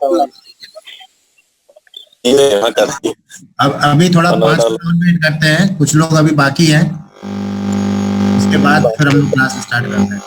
अब अभी थोड़ा 5 मिनट वेट करते हैं, कुछ लोग अभी बाकी हैं, उसके बाद फिर हम लोग क्लास स्टार्ट करते हैं।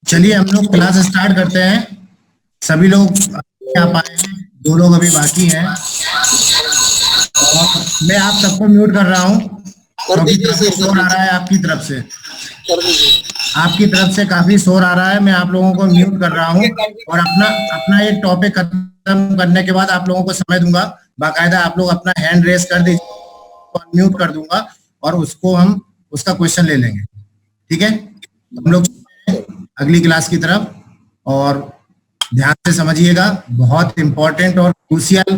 चलिए हम लोग क्लास स्टार्ट करते हैं। सभी लोग आप आए हैं, 2 लोग अभी बाकी हैं और मैं आप सबको म्यूट कर रहा हूँ क्योंकि काफी शोर आ रहा है आपकी तरफ से। आपकी तरफ से काफी शोर आ रहा है, मैं आप लोगों को म्यूट कर रहा हूँ और अपना एक टॉपिक खत्म करने के बाद आप लोगों को समय दूंगा। बाकायदा आप लोग अपना हैंड रेस कर दीजिए और म्यूट कर दूंगा और उसका क्वेश्चन ले लेंगे। ठीक है, हम लोग अगली क्लास की तरफ और ध्यान से समझिएगा। बहुत इंपॉर्टेंट और क्रूशियल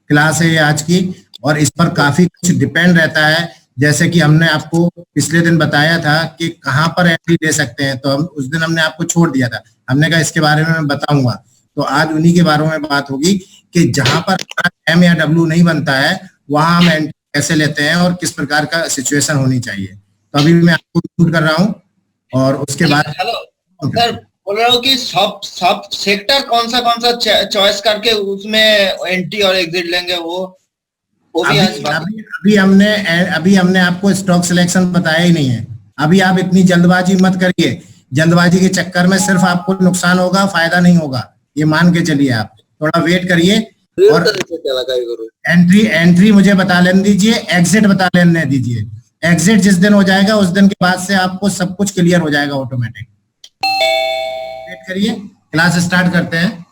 क्लास है ये आज की और इस पर काफी कुछ डिपेंड रहता है। जैसे कि हमने आपको पिछले दिन बताया था कि कहाँ पर एंट्री ले सकते हैं, तो हम उस दिन हमने आपको छोड़ दिया था। हमने कहा इसके बारे में मैं बताऊंगा, तो आज उन्हीं के बारे में बात होगी कि जहां पर एम या डब्ल्यू नहीं बनता है वहां हम एंट्री कैसे लेते हैं और किस प्रकार का सिचुएशन होनी चाहिए। तो अभी मैं आपको म्यूट कर रहा हूँ और उसके बाद सर बोल रहा हूँ कि सब सेक्टर कौन सा चॉइस करके उसमें एंट्री और एग्जिट लेंगे वो भी अभी हमने आपको स्टॉक सिलेक्शन बताया ही नहीं है। अभी आप इतनी जल्दबाजी मत करिए, जल्दबाजी के चक्कर में सिर्फ आपको नुकसान होगा, फायदा नहीं होगा, ये मान के चलिए। आप थोड़ा वेट करिए और एंट्री मुझे बता लेने दीजिए, एग्जिट बता लेने दीजिए। एग्जिट जिस दिन हो जाएगा उस दिन के बाद से आपको सब कुछ क्लियर हो जाएगा ऑटोमेटिक। वेट करिए, क्लास स्टार्ट करते हैं।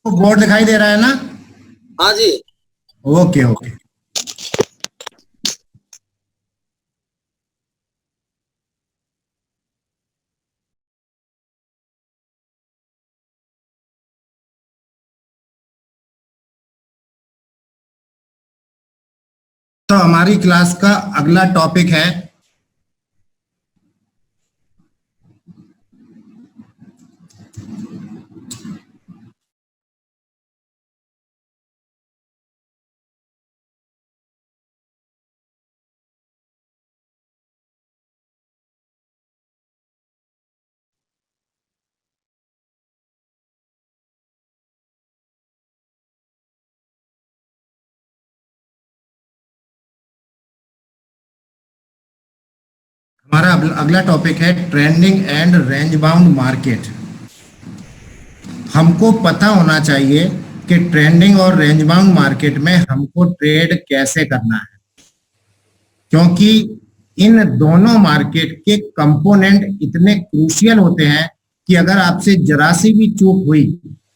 बोर्ड दिखाई दे रहा है ना? हाँ जी। Okay okay. तो हमारी क्लास का अगला टॉपिक है हमारा अगला टॉपिक है trending and range bound market. हमको पता होना चाहिए कि ट्रेंडिंग और रेंज बाउंड मार्केट में हमको ट्रेड कैसे करना है, क्योंकि इन दोनों मार्केट के कंपोनेंट इतने क्रूशियल होते हैं कि अगर आपसे जरा सी भी चूक हुई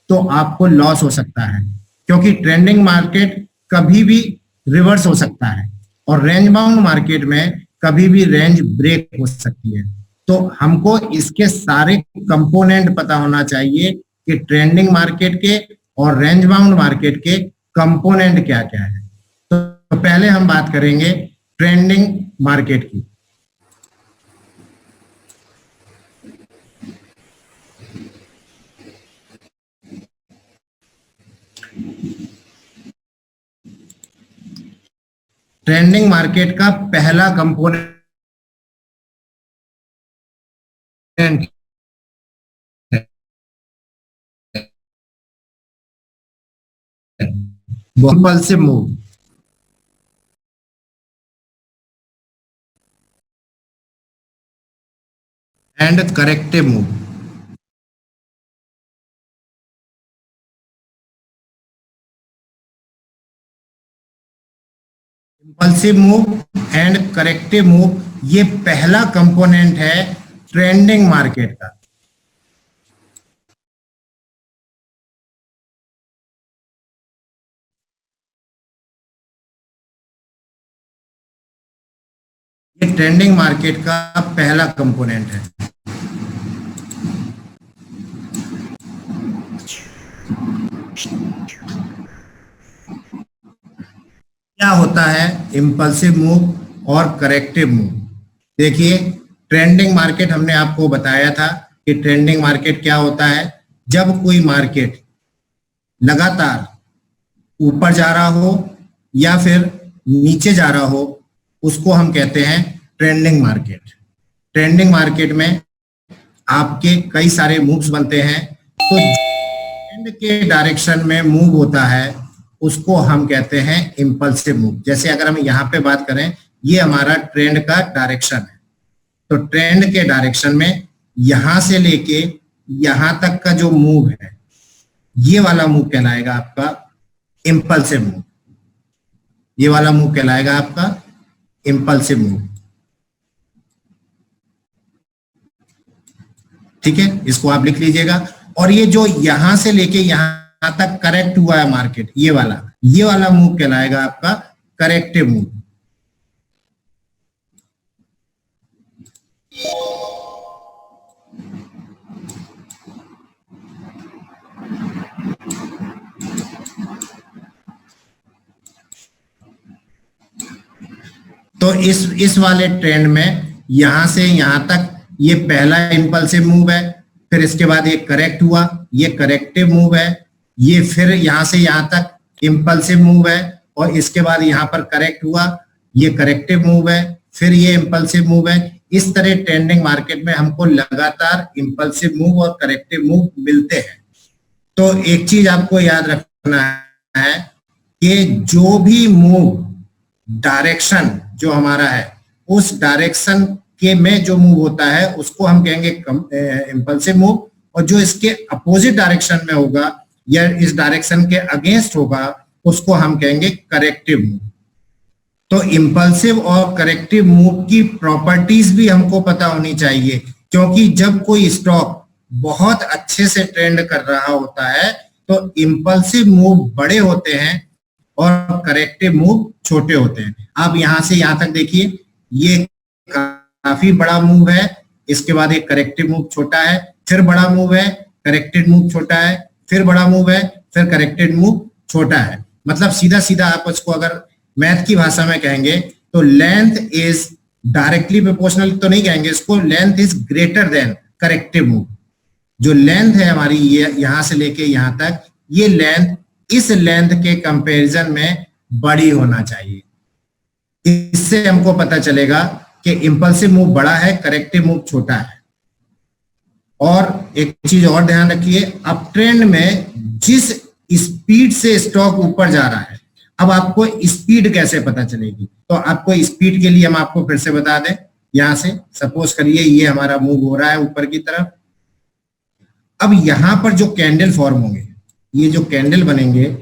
तो आपको लॉस हो सकता है, क्योंकि ट्रेंडिंग मार्केट कभी भी रिवर्स हो सकता है और रेंज बाउंड मार्केट में कभी भी रेंज ब्रेक हो सकती है। तो हमको इसके सारे कंपोनेंट पता होना चाहिए कि ट्रेंडिंग मार्केट के और रेंज बाउंड मार्केट के कंपोनेंट क्या क्या है। तो पहले हम बात करेंगे ट्रेंडिंग मार्केट की। ट्रेंडिंग मार्केट का पहला component impulsive move. And corrective move. Impulsive move and corrective move, ये पहला कंपोनेंट है ट्रेंडिंग मार्केट का। ये ट्रेंडिंग मार्केट का पहला कंपोनेंट है। क्या होता है इम्पल्सिव मूव और करेक्टिव मूव? देखिए, ट्रेंडिंग मार्केट हमने आपको बताया था कि ट्रेंडिंग मार्केट क्या होता है। जब कोई मार्केट लगातार ऊपर जा रहा हो या फिर नीचे जा रहा हो, उसको हम कहते हैं ट्रेंडिंग मार्केट। ट्रेंडिंग मार्केट में आपके कई सारे मूव्स बनते हैं, तो ट्रेंड के डायरेक्शन में मूव होता है उसको हम कहते हैं इम्पल्सिव मूव। जैसे अगर हम यहाँ पे बात करें, ये हमारा ट्रेंड का डायरेक्शन है, तो ट्रेंड के डायरेक्शन में यहां से लेके यहां तक का जो मूव है, ये वाला मूव कहलाएगा आपका इम्पल्सिव मूव। ये वाला मूव कहलाएगा आपका इम्पल्सिव मूव। ठीक है, इसको आप लिख लीजिएगा। और ये जो यहां से लेके यहां तक करेक्ट हुआ है मार्केट, ये वाला मूव कहलाएगा आपका करेक्टिव मूव। तो इस वाले ट्रेंड में यहां से यहां तक ये पहला इम्पल्सिव मूव है, फिर इसके बाद ये करेक्ट हुआ, ये करेक्टिव मूव है, ये फिर यहां से यहां तक इम्पल्सिव मूव है, और इसके बाद यहां पर करेक्ट हुआ, ये करेक्टिव मूव है, फिर ये इम्पल्सिव मूव है। इस तरह ट्रेंडिंग मार्केट में हमको लगातार इम्पल्सिव मूव और करेक्टिव मूव मिलते हैं। तो एक चीज आपको याद रखना है कि जो भी मूव डायरेक्शन जो हमारा है, उस डायरेक्शन के में जो मूव होता है उसको हम कहेंगे इम्पल्सिव मूव, और जो इसके अपोजिट डायरेक्शन में होगा या इस डायरेक्शन के अगेंस्ट होगा उसको हम कहेंगे करेक्टिव मूव। तो इम्पल्सिव और करेक्टिव मूव की प्रॉपर्टीज भी हमको पता होनी चाहिए, क्योंकि जब कोई स्टॉक बहुत अच्छे से ट्रेंड कर रहा होता है तो इंपल्सिव मूव बड़े होते हैं और करेक्टिव मूव छोटे होते हैं। आप यहां से यहां तक देखिए, ये काफी बड़ा मूव है, इसके बाद एक करेक्टिव मूव छोटा है, फिर बड़ा मूव है, करेक्टेड मूव छोटा है, फिर बड़ा मूव है, फिर करेक्टेड मूव छोटा है। मतलब सीधा सीधा आप उसको अगर मैथ की भाषा में कहेंगे तो लेंथ इज डायरेक्टली प्रोपोर्शनल तो नहीं कहेंगे इसको, length is greater than corrective move. जो लेंथ है हमारी ये यहां से लेके यहां तक, ये लेंथ इस लेंथ के कंपैरिजन में बड़ी होना चाहिए। इससे हमको पता चलेगा कि इंपल्सिव मूव बड़ा है, करेक्टिव मूव छोटा है। और एक चीज और ध्यान रखिए, अप ट्रेंड में जिस स्पीड से स्टॉक ऊपर जा रहा है, अब आपको स्पीड कैसे पता चलेगी? तो आपको स्पीड के लिए हम आपको फिर से बता दें, यहां से सपोज करिए ये हमारा मूव हो रहा है ऊपर की तरफ। अब यहां पर जो कैंडल फॉर्म होंगे, ये जो कैंडल बनेंगे,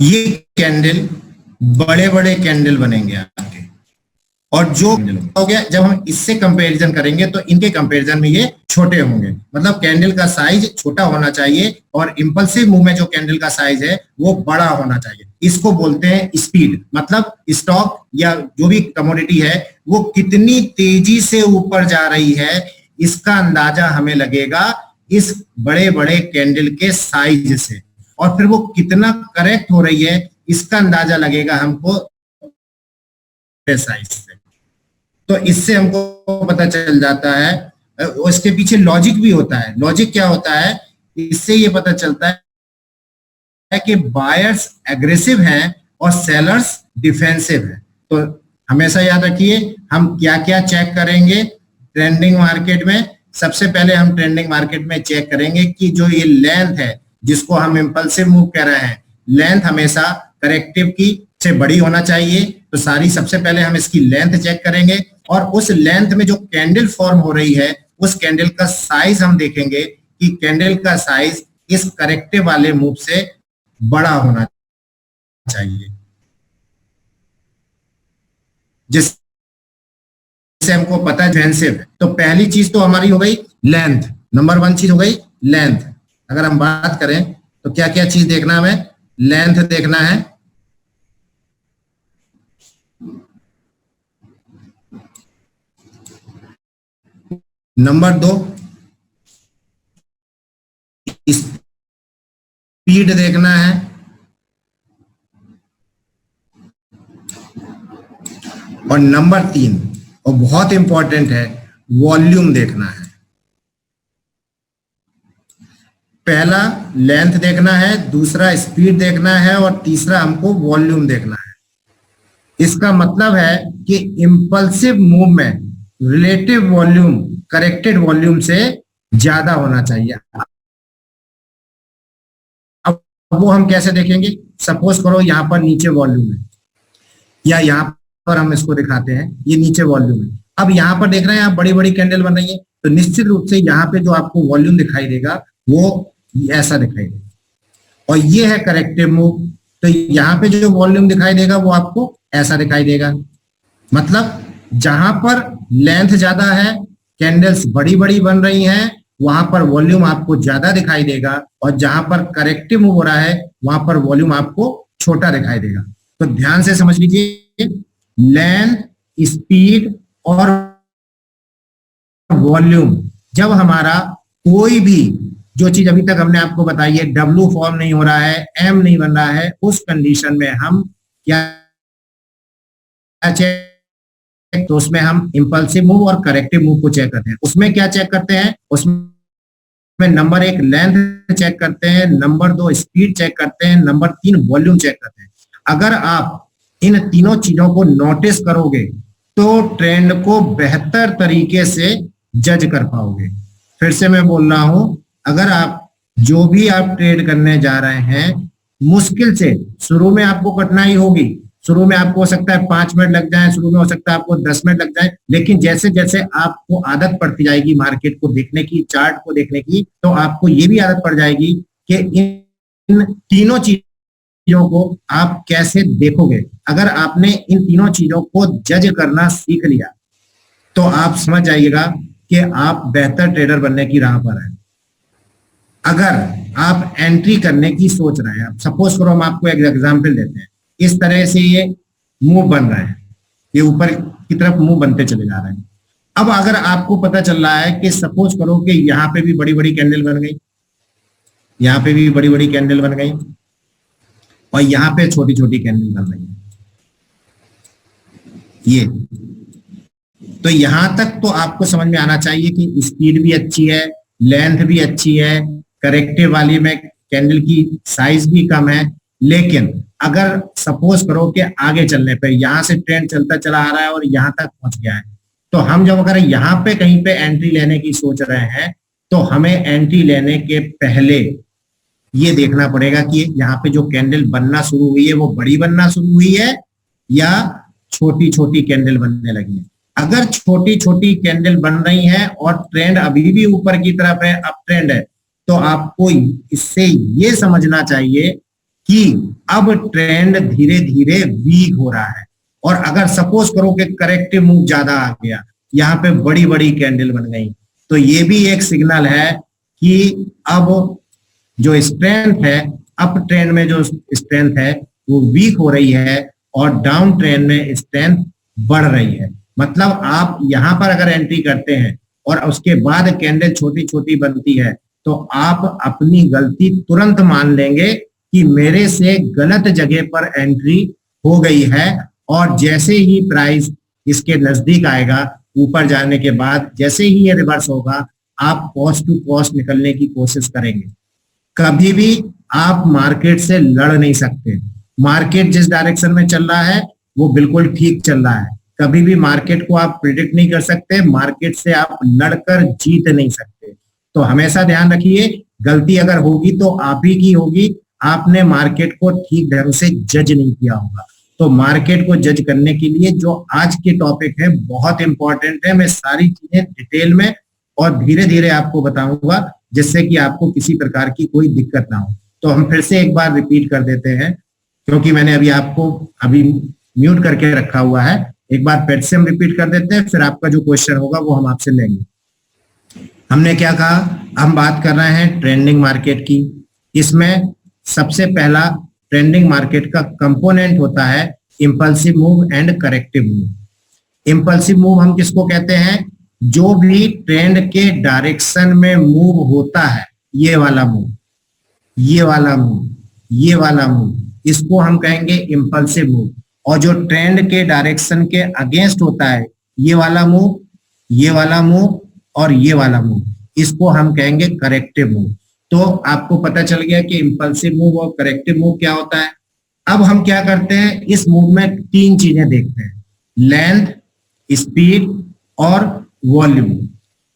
ये कैंडल बड़े बड़े कैंडल बनेंगे आपके, और जो हो गया जब हम इससे कंपैरिजन करेंगे तो इनके कंपैरिजन में ये छोटे होंगे। मतलब कैंडल का साइज छोटा होना चाहिए और इंपल्सिव मूव में जो कैंडल का साइज है वो बड़ा होना चाहिए। इसको बोलते हैं स्पीड। मतलब स्टॉक या जो भी कमोडिटी है वो कितनी तेजी से ऊपर जा रही है, इसका अंदाजा हमें लगेगा इस बड़े बड़े कैंडल के साइज से, और फिर वो कितना करेक्ट हो रही है इसका अंदाजा लगेगा हमको साइज से। तो इससे हमको पता चल जाता है। उसके पीछे लॉजिक भी होता है। लॉजिक क्या होता है? इससे ये पता चलता है कि बायर्स एग्रेसिव हैं और सेलर्स डिफेंसिव हैं। तो हमेशा याद रखिए हम क्या क्या चेक करेंगे ट्रेंडिंग मार्केट में। सबसे पहले हम ट्रेंडिंग मार्केट में चेक करेंगे कि जो ये लेंथ है जिसको हम इंपल्सिव मूव कह रहे हैं, लेंथ हमेशा करेक्टिव की से बड़ी होना चाहिए। तो सारी सबसे पहले हम इसकी लेंथ चेक करेंगे और उस लेंथ में जो कैंडल फॉर्म हो रही है उस कैंडल का साइज हम देखेंगे कि कैंडल का साइज इस करेक्टिव वाले मूव से बड़ा होना चाहिए, जिससे हमको पता है डिफेंसिव है। तो पहली चीज तो हमारी हो गई लेंथ, नंबर 1 चीज हो गई लेंथ। अगर हम बात करें तो क्या क्या चीज देखना है हमें? लेंथ देखना है, नंबर 2 स्पीड देखना है, और नंबर 3 और बहुत इंपॉर्टेंट है वॉल्यूम देखना है। पहला लेंथ देखना है, दूसरा स्पीड देखना है और तीसरा हमको वॉल्यूम देखना है। इसका मतलब है कि इंपल्सिव मूव में रिलेटिव वॉल्यूम करेक्टेड वॉल्यूम से ज्यादा होना चाहिए। अब वो हम कैसे देखेंगे? सपोज करो यहां पर नीचे वॉल्यूम है, या यहां पर हम इसको दिखाते हैं, ये नीचे वॉल्यूम है। अब यहां पर देख रहे हैं आप बड़ी बड़ी कैंडल बन रही है, तो निश्चित रूप से यहाँ पे जो आपको वॉल्यूम दिखाई देगा वो ऐसा दिखाई देगा, और ये है करेक्टिव मूव। तो यहाँ पे जो वॉल्यूम दिखाई देगा वो आपको ऐसा दिखाई देगा। मतलब जहां पर लेंथ ज्यादा है, कैंडल्स बड़ी बड़ी बन रही हैं, वहां पर वॉल्यूम आपको ज्यादा दिखाई देगा, और जहां पर करेक्टिव मूव हो रहा है वहां पर वॉल्यूम आपको छोटा दिखाई देगा। तो ध्यान से समझ लीजिए, लेंथ, स्पीड और वॉल्यूम, जब हमारा कोई भी जो चीज अभी तक हमने आपको बताई है, W फॉर्म नहीं हो रहा है, M नहीं बन रहा है, उस कंडीशन में हम क्या चेक, तो उसमें हम इंपल्सिव मूव और करेक्टिव मूव को चेक करते हैं। उसमें क्या चेक करते हैं? उसमें नंबर 1 लेंथ चेक करते हैं, नंबर 2 स्पीड चेक करते हैं, नंबर 3 वॉल्यूम चेक करते हैं। अगर आप इन तीनों चीजों को नोटिस करोगे तो ट्रेंड को बेहतर तरीके से जज कर पाओगे। फिर से मैं बोल रहा हूं, अगर आप जो भी आप ट्रेड करने जा रहे हैं मुश्किल से शुरू में आपको कठिनाई होगी, शुरू में आपको हो सकता है 5 मिनट लग जाए, शुरू में हो सकता है आपको 10 मिनट लग जाए, लेकिन जैसे जैसे आपको आदत पड़ती जाएगी मार्केट को देखने की, चार्ट को देखने की, तो आपको ये भी आदत पड़ जाएगी कि इन तीनों चीजों को आप कैसे देखोगे। अगर आपने इन तीनों चीजों को जज करना सीख लिया तो आप समझ जाइएगा कि आप बेहतर ट्रेडर बनने की राह पर हैं। अगर आप एंट्री करने की सोच रहे हैं, सपोज करो हम आपको एक एग्जांपल देते हैं, इस तरह से ये मूव बन रहा है, ये ऊपर की तरफ मूव बनते चले जा रहे हैं। अब अगर आपको पता चल रहा है कि सपोज करो कि यहाँ पे भी बड़ी बड़ी कैंडल बन गई, यहाँ पे भी बड़ी बड़ी कैंडल बन गई और यहाँ पे छोटी छोटी कैंडल बन रही है, ये तो यहां तक तो आपको समझ में आना चाहिए कि स्पीड भी अच्छी है, लेंथ भी अच्छी है, करेक्टिव वाली में कैंडल की साइज भी कम है। लेकिन अगर सपोज करो कि आगे चलने पे यहां से ट्रेंड चलता चला आ रहा है और यहां तक पहुंच गया है, तो हम जब अगर यहाँ पे कहीं पे एंट्री लेने की सोच रहे हैं तो हमें एंट्री लेने के पहले ये देखना पड़ेगा कि यहाँ पे जो कैंडल बनना शुरू हुई है वो बड़ी बनना शुरू हुई है या छोटी छोटी कैंडल बनने लगी है। अगर छोटी छोटी कैंडल बन रही है और ट्रेंड अभी भी ऊपर की तरफ है, अप ट्रेंड है, तो आपको इससे ये समझना चाहिए कि अब ट्रेंड धीरे धीरे वीक हो रहा है। और अगर सपोज करो कि करेक्टिव मूव ज्यादा आ गया, यहाँ पे बड़ी बड़ी कैंडल बन गई, तो ये भी एक सिग्नल है कि अब जो स्ट्रेंथ है, अप ट्रेंड में जो स्ट्रेंथ है वो वीक हो रही है और डाउन ट्रेंड में स्ट्रेंथ बढ़ रही है। मतलब आप यहां पर अगर एंट्री करते हैं और उसके बाद कैंडल छोटी छोटी बनती है तो आप अपनी गलती तुरंत मान लेंगे कि मेरे से गलत जगह पर एंट्री हो गई है, और जैसे ही प्राइस इसके नजदीक आएगा ऊपर जाने के बाद, जैसे ही ये रिवर्स होगा, आप कॉस्ट टू कॉस्ट निकलने की कोशिश करेंगे। कभी भी आप मार्केट से लड़ नहीं सकते। मार्केट जिस डायरेक्शन में चल रहा है वो बिल्कुल ठीक चल रहा है। कभी भी मार्केट को आप प्रिडिक्ट नहीं कर सकते, मार्केट से आप लड़कर जीत नहीं सकते। तो हमेशा ध्यान रखिए, गलती अगर होगी तो आप ही की होगी, आपने मार्केट को ठीक ढंग से जज नहीं किया होगा। तो मार्केट को जज करने के लिए जो आज के टॉपिक है बहुत इंपॉर्टेंट है। मैं सारी चीजें डिटेल में और धीरे धीरे आपको बताऊंगा जिससे कि आपको किसी प्रकार की कोई दिक्कत ना हो। तो हम फिर से एक बार रिपीट कर देते हैं, क्योंकि मैंने आपको म्यूट करके रखा हुआ है। एक बार फिर से हम रिपीट कर देते हैं, फिर आपका जो क्वेश्चन होगा वो हम आपसे लेंगे। हमने क्या कहा, हम बात कर रहे हैं ट्रेंडिंग मार्केट की। इसमें सबसे पहला ट्रेंडिंग मार्केट का कंपोनेंट होता है impulsive move and corrective move. Impulsive move हम किसको कहते हैं, जो भी ट्रेंड के डायरेक्शन में मूव होता है, ये वाला मूव, ये वाला मूव, ये वाला मूव, इसको हम कहेंगे इंपल्सिव मूव। और जो ट्रेंड के डायरेक्शन के अगेंस्ट होता है, ये वाला मूव, ये वाला मूव और ये वाला मूव, इसको हम कहेंगे करेक्टिव मूव। तो आपको पता चल गया कि इंपल्सिव मूव और करेक्टिव मूव क्या होता है। अब हम क्या करते हैं, इस मूव में तीन चीजें देखते हैं, लेंथ, स्पीड और वॉल्यूम।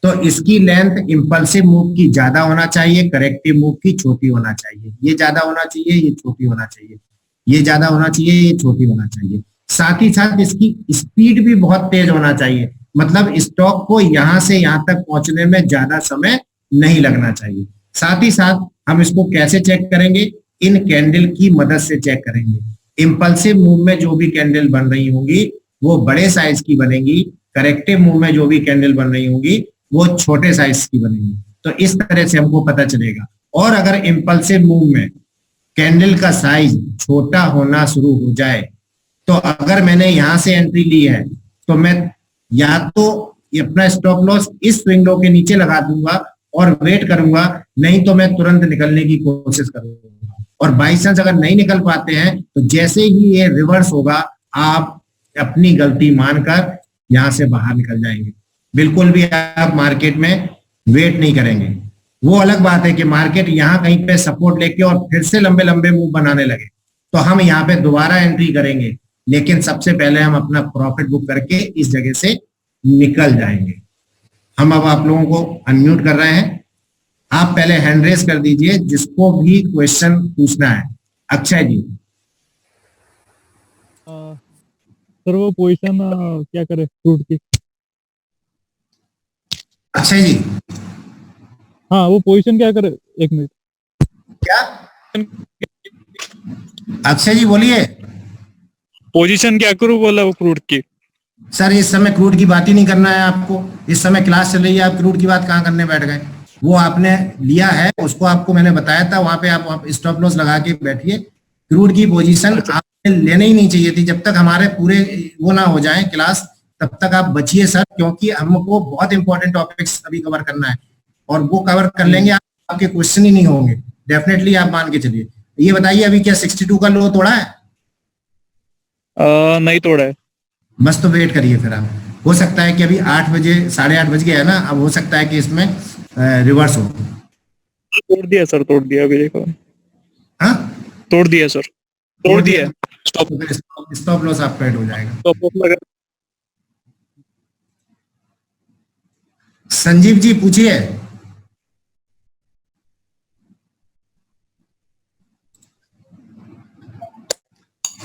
तो इसकी लेंथ इंपल्सिव मूव की ज्यादा होना चाहिए, करेक्टिव मूव की छोटी होना चाहिए। ये ज्यादा होना चाहिए, ये छोटी होना चाहिए, ये ज्यादा होना चाहिए, ये छोटी होना चाहिए। साथ ही साथ इसकी स्पीड भी बहुत तेज होना चाहिए, मतलब स्टॉक को यहां से यहां तक पहुंचने में ज्यादा समय नहीं लगना चाहिए। साथ ही साथ हम इसको कैसे चेक करेंगे, इन कैंडल की मदद से चेक करेंगे। इंपल्सिव मूव में जो भी कैंडल बन रही होंगी वो बड़े साइज की बनेगी, करेक्टिव मूव में जो भी कैंडल बन रही होंगी वो छोटे साइज की बनेगी। तो इस तरह से हमको पता चलेगा। और अगर इंपल्सिव मूव में कैंडल का साइज छोटा होना शुरू हो जाए, तो अगर मैंने यहां से एंट्री ली है तो मैं या तो अपना स्टॉप लॉस इस विंडो के नीचे लगा दूंगा और वेट करूंगा, नहीं तो मैं तुरंत निकलने की कोशिश करूंगा। और बाई चांस अगर नहीं निकल पाते हैं तो जैसे ही ये रिवर्स होगा, आप अपनी गलती मानकर यहां से बाहर निकल जाएंगे। बिल्कुल भी आप मार्केट में वेट नहीं करेंगे। वो अलग बात है कि मार्केट यहाँ कहीं पे सपोर्ट लेके और फिर से लंबे लंबे मूव बनाने लगे तो हम यहाँ पे दोबारा एंट्री करेंगे, लेकिन सबसे पहले हम अपना प्रॉफिट बुक करके इस जगह से निकल जाएंगे। हम अब आप लोगों को अनम्यूट कर रहे हैं, आप पहले हैंड रेस कर दीजिए जिसको भी क्वेश्चन पूछना है। अक्षय जी, सर वो पोजीशन क्या करे क्रूड की? अक्षय जी हाँ वो पोजीशन क्या करे, एक मिनट। क्या? अक्षय जी बोलिए। पोजीशन क्या करूँ बोला वो क्रूड की? सर इस समय क्रूड की बात ही नहीं करना है आपको, इस समय क्लास चल रही है, आप क्रूड की बात कहाँ करने बैठ गए? वो आपने लिया है, उसको आपको मैंने बताया था, वहां पे आप स्टॉप लॉस लगा के बैठिए। क्रूड की पोजीशन आपने लेने ही नहीं चाहिए थी, जब तक हमारे पूरे वो ना हो जाए क्लास, तब तक आप बचिए सर, क्योंकि हमको बहुत इंपॉर्टेंट टॉपिक्स अभी कवर करना है, और वो कवर कर लेंगे आपके क्वेश्चन ही नहीं होंगे, डेफिनेटली आप मान के चलिए। ये बताइए अभी क्या 62 का लो तोड़ा है? नहीं तोड़ा है। बस तो वेट करिए फिर आप, हो सकता है कि अभी 8 बजे 8:30 बज गया है ना, अब हो सकता है कि इसमें रिवर्स हो। तोड़ दिया सर, तोड़ दिया, अभी देखो। हाँ तोड़ दिया सर, तोड़ दिया। स्टॉप लॉस आपका हिट हो जाएगा। स्टॉप लॉस लगा। संजीव जी पूछिए।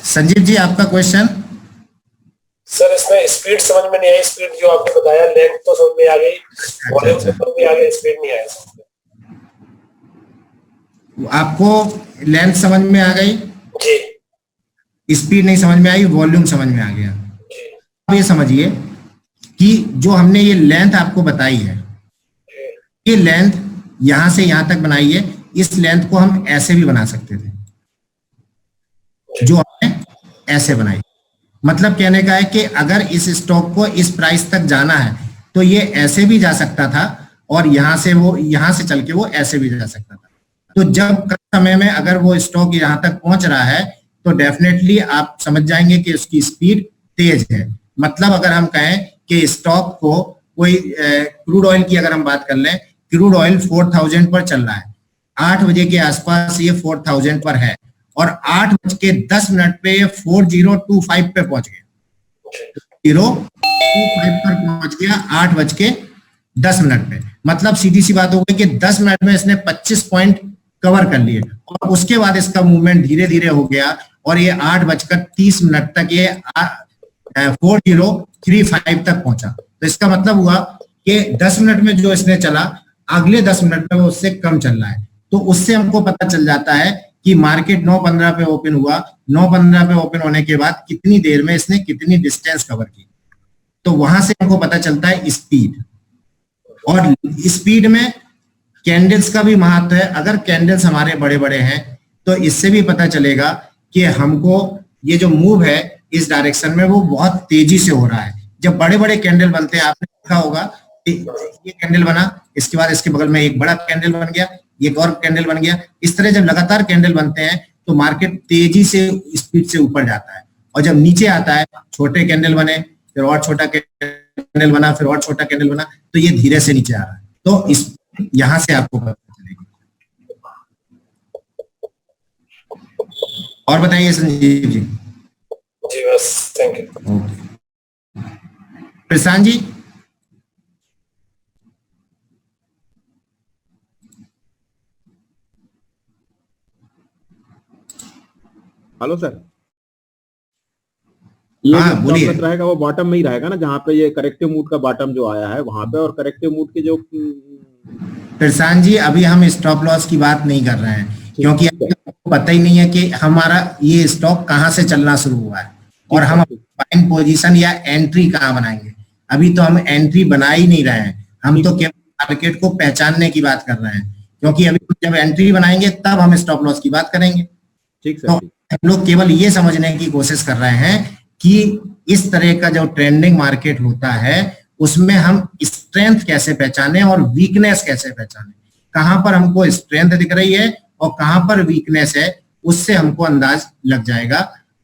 संजीव जी आपका क्वेश्चन। सर इसमें स्पीड समझ में नहीं आई, स्पीड जो आपने बताया, लेंथ तो समझ में आ गई, वॉल्यूम समझ में आ गया, स्पीड नहीं आया। आपको लेंथ समझ में आ गई जी, स्पीड नहीं समझ में आई, वॉल्यूम समझ में आ गया। जी, आप ये समझिए कि जो हमने ये लेंथ आपको बताई है, ये लेंथ यहां से यहां तक बनाई है, इस लेंथ को हम ऐसे भी बना सकते थे, जो हमने ऐसे बनाई। मतलब कहने का है कि अगर इस स्टॉक को इस प्राइस तक जाना है तो ये ऐसे भी जा सकता था, और यहां से चल के वो ऐसे भी जा सकता था। तो जब कम समय में अगर वो स्टॉक यहां तक पहुंच रहा है तो डेफिनेटली आप समझ जाएंगे कि उसकी स्पीड तेज है। मतलब अगर हम कहें कि स्टॉक को कोई क्रूड ऑयल की अगर हम बात कर लें, क्रूड ऑयल 4000 पर चल रहा है, 8 बजे के आसपास ये 4000 पर है, और 8:10 पे ये 4025 पे पहुंच गया, 025 पर पहुंच गया 8:10 पे। मतलब सीधी सी बात हो गई कि 10 मिनट में इसने 25 पॉइंट कवर कर लिए, और उसके बाद इसका मूवमेंट धीरे धीरे हो गया, और ये 8:30 तक ये 4035 तक पहुंचा। तो इसका मतलब हुआ कि 10 मिनट में जो इसने चला, अगले 10 मिनट में वो उससे कम चल रहा है। तो उससे हमको पता चल जाता है कि मार्केट 9:15 पे ओपन हुआ, 9:15 पे ओपन होने के बाद कितनी देर में इसने कितनी डिस्टेंस कवर की। तो वहां से हमको पता चलता है स्पीड, और स्पीड में कैंडल्स का भी महत्व है। अगर कैंडल्स हमारे बड़े बड़े हैं तो इससे भी पता चलेगा कि हमको ये जो मूव है इस डायरेक्शन में वो बहुत तेजी से हो रहा है। जब बड़े बड़े कैंडल बनते हैं, आपने देखा होगा कि ये कैंडल बना, इसके बाद इसके बगल में एक बड़ा कैंडल बन गया, एक और कैंडल बन गया। इस तरह जब लगातार कैंडल बनते हैं तो मार्केट तेजी से स्पीड से ऊपर जाता है, और जब नीचे आता है छोटे कैंडल बने, फिर और छोटा कैंडल बना, फिर और छोटा कैंडल बना, तो ये धीरे से नीचे आ रहा है। तो इस यहां से आपको पता चलेगा। और बताइए संजीव जी। जी बस, thank you. Prashant ji. Hello sir, ये हाँ, जो बोलिए। स्टॉप लॉस रहेगा वो बॉटम में ही रहेगा ना, जहाँ पे ये करेक्टिव मूड का बॉटम जो आया है वहां पे, और करेक्टिव मूड के जो प्रशांत जी अभी हम स्टॉप लॉस की बात नहीं कर रहे हैं, क्योंकि आपको पता ही नहीं है कि हमारा ये स्टॉक कहाँ से चलना शुरू हुआ है, और हम बाइंग पोजीशन या एंट्री कहाँ बनाएंगे। अभी तो हम एंट्री बना ही नहीं रहे हैं, हम तो केवल मार्केट को पहचानने की बात कर रहे हैं, क्योंकि अभी जब एंट्री बनाएंगे तब हम स्टॉप लॉस की बात करेंगे। ठीक सर। तो हम लोग केवल ये समझने की कोशिश कर रहे हैं कि इस तरह का जो ट्रेंडिंग मार्केट होता है उसमें हम स्ट्रेंथ कैसे पहचाने और वीकनेस कैसे पहचाने, कहां पर हमको स्ट्रेंथ दिख रही है और कहां पर वीकनेस है, उससे हमको अंदाज लग जाएगा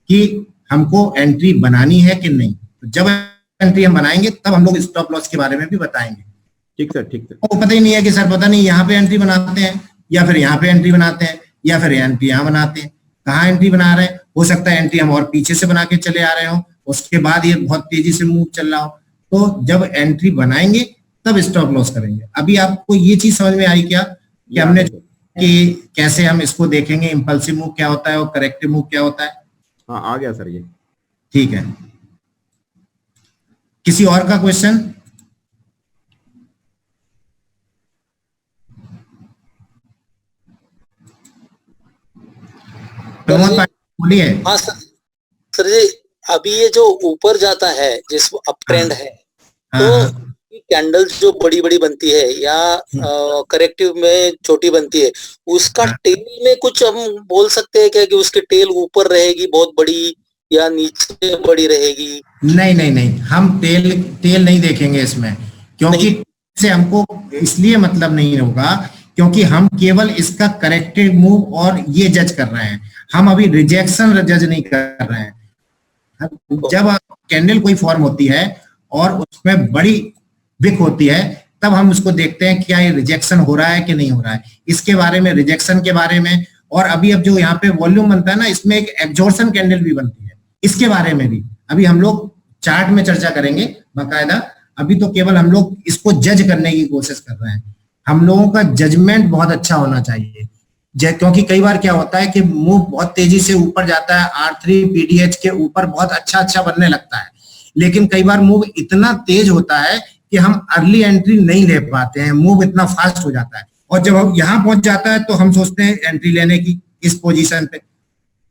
कि हमको एंट्री बनानी है कि नहीं। तो जब एंट्री हम बनाएंगे तब हम लोग स्टॉप लॉस के बारे में भी बताएंगे। ठीक सर, ठीक सर। वो पता ही नहीं है कि सर पता नहीं यहाँ पे एंट्री बनाते हैं या फिर यहाँ पे एंट्री बनाते हैं या फिर एंट्री यहाँ बनाते हैं, कहाँ एंट्री बना रहे हैं। हो सकता है एंट्री हम और पीछे से बना के चले आ रहे हो, उसके बाद ये बहुत तेजी से मूव चल रहा हो। तो जब एंट्री बनाएंगे तब स्टॉप लॉस करेंगे। अभी आपको ये चीज समझ में आई क्या कि हमने कि कैसे हम इसको देखेंगे, इंपल्सिव मूव क्या होता है और करेक्टिव मूव क्या होता है। हाँ आ गया सर ये। ठीक है, किसी और का क्वेश्चन? प्रमोद पाटिल बोलिए। हाँ सर जी, अभी ये जो ऊपर जाता है जिस अप ट्रेंड है, तो कैंडल जो बड़ी बड़ी बनती है या करेक्टिव में छोटी बनती है, उसका टेल में कुछ हम बोल सकते हैं क्या कि उसकी टेल ऊपर रहेगी बहुत बड़ी या नीचे बड़ी रहेगी? नहीं नहीं नहीं, हम टेल नहीं देखेंगे इसमें, क्योंकि से हमको इसलिए मतलब नहीं होगा क्योंकि हम केवल इसका करेक्टिव मूव और ये जज कर रहे हैं, हम अभी रिजेक्शन जज नहीं कर रहे हैं। जब कैंडल कोई फॉर्म होती है और उसमें बड़ी विक होती है, तब हम उसको देखते हैं क्या ये रिजेक्शन हो रहा है कि नहीं हो रहा है, इसके बारे में, रिजेक्शन के बारे में। और अभी अब जो यहाँ पे वॉल्यूम बनता है ना, इसमें एक एब्जॉर्प्शन कैंडल भी बनती है, इसके बारे में भी अभी हम लोग चार्ट में चर्चा करेंगे बाकायदा। अभी तो केवल हम लोग इसको जज करने की कोशिश कर रहे हैं। हम लोगों का जजमेंट बहुत अच्छा होना चाहिए, क्योंकि कई बार क्या होता है कि मूव बहुत तेजी से ऊपर जाता है, R3 PDH के ऊपर बहुत अच्छा बनने लगता है, लेकिन कई बार मूव इतना तेज होता है कि हम अर्ली एंट्री नहीं ले पाते हैं, मूव इतना फास्ट हो जाता है, और जब हम यहाँ पहुंच जाता है तो हम सोचते हैं एंट्री लेने की इस पोजीशन पे,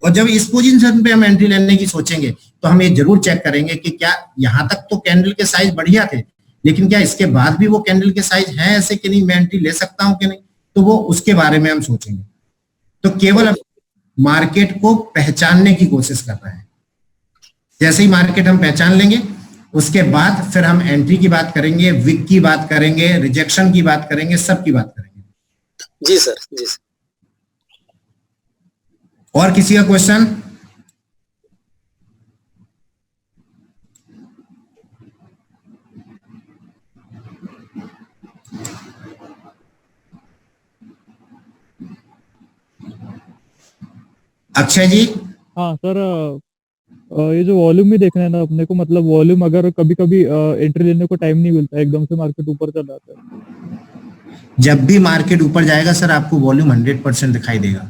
और जब इस पोजीशन पे हम एंट्री लेने की सोचेंगे तो हम ये जरूर चेक करेंगे कि क्या यहाँ तक तो कैंडल के साइज बढ़िया थे, लेकिन क्या इसके बाद भी वो कैंडल के साइज हैं ऐसे कि नहीं, मैं एंट्री ले सकता हूं कि नहीं, तो वो उसके बारे में हम सोचेंगे। तो केवल हम मार्केट को पहचानने की कोशिश कर रहे हैं। जैसे ही मार्केट हम पहचान लेंगे, उसके बाद फिर हम एंट्री की बात करेंगे, विक की बात करेंगे, रिजेक्शन की बात करेंगे, सब की बात करेंगे। जी सर, जी सर। और किसी का क्वेश्चन? अक्षय जी? हाँ सर, ये जो वॉल्यूम भी देखना है ना अपने को, मतलब वॉल्यूम अगर कभी कभी एंट्री लेने को टाइम नहीं मिलता, एकदम से मार्केट ऊपर चल जाता है। जब भी मार्केट ऊपर जाएगा सर, आपको वॉल्यूम 100% दिखाई देगा,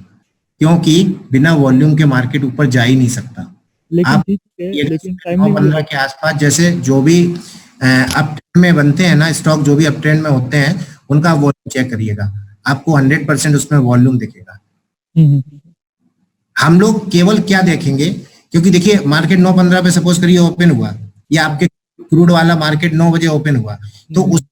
क्योंकि बिना वॉल्यूम के मार्केट ऊपर जा ही नहीं सकता। लेकिन ठीक है, लेकिन टाइम नहीं 15 के आसपास जैसे जो भी अप ट्रेंड में बनते हैं ना स्टॉक, जो भी अप ट्रेंड में होते हैं, उनका वॉल्यूम चेक करिएगा, आपको 100% उसमें वॉल्यूम दिखेगा। हम लोग केवल क्या देखेंगे, क्योंकि देखिए मार्केट 9:15 पे सपोज करिए ओपन हुआ, या आपके क्रूड वाला मार्केट 9 बजे ओपन हुआ, तो उस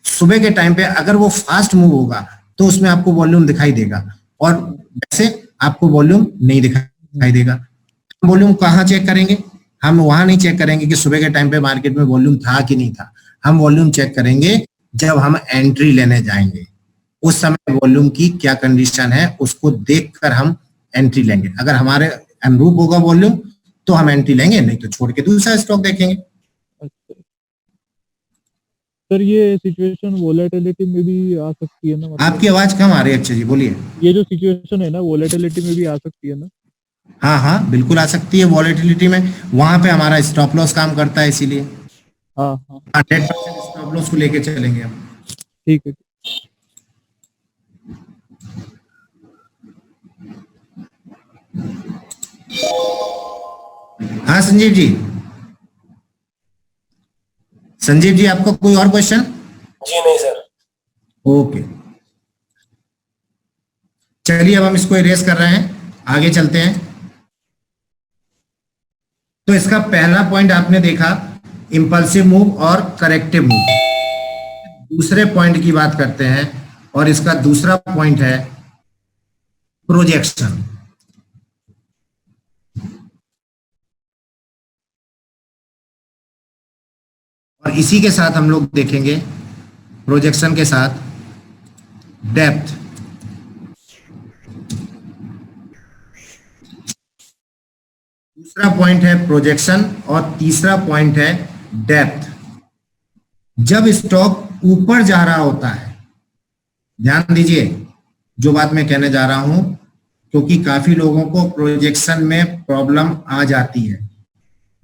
सुबह के टाइम पे अगर वो फास्ट मूव होगा तो उसमें आपको वॉल्यूम दिखाई देगा, और वैसे आपको वॉल्यूम नहीं दिखाई देगा। वॉल्यूम कहाँ चेक करेंगे? हम वहां नहीं चेक करेंगे कि सुबह के टाइम पे मार्केट में वॉल्यूम था कि नहीं था, हम वॉल्यूम चेक करेंगे जब हम एंट्री लेने जाएंगे, उस समय वॉल्यूम की क्या कंडीशन है उसको देखकर हम एंट्री लेंगे। अगर हमारे अनुरूप होगा वॉल्यूम तो हम एंट्री लेंगे, नहीं तो छोड़ के दूसरा स्टॉक देखेंगे। सर ये सिचुएशन वोलेटिलिटी में भी आ सकती है ना? मतलब आपकी आवाज कम आ रही है अक्षय जी, बोलिए। ये जो सिचुएशन है ना, वोलेटिलिटी में भी आ सकती है ना? हाँ हाँ बिल्कुल आ सकती है वॉलेटिलिटी में, वहां पे हमारा स्टॉप लॉस काम करता है, इसीलिए हाँ हाँ 100% स्टॉप लॉस को लेके चलेंगे हम। ठीक है। हाँ संजीव जी? संजीव जी आपका कोई और क्वेश्चन? जी नहीं सर। ओके, चलिए अब हम इसको इरेज कर रहे हैं, आगे चलते हैं। तो इसका पहला पॉइंट आपने देखा इंपल्सिव मूव और करेक्टिव मूव। दूसरे पॉइंट की बात करते हैं, और इसका दूसरा पॉइंट है प्रोजेक्शन। और इसी के साथ हम लोग देखेंगे प्रोजेक्शन के साथ डेप्थ। दूसरा पॉइंट है प्रोजेक्शन और तीसरा पॉइंट है डेप्थ। जब स्टॉक ऊपर जा रहा होता है, ध्यान दीजिए जो बात मैं कहने जा रहा हूं, क्योंकि काफी लोगों को प्रोजेक्शन में प्रॉब्लम आ जाती है।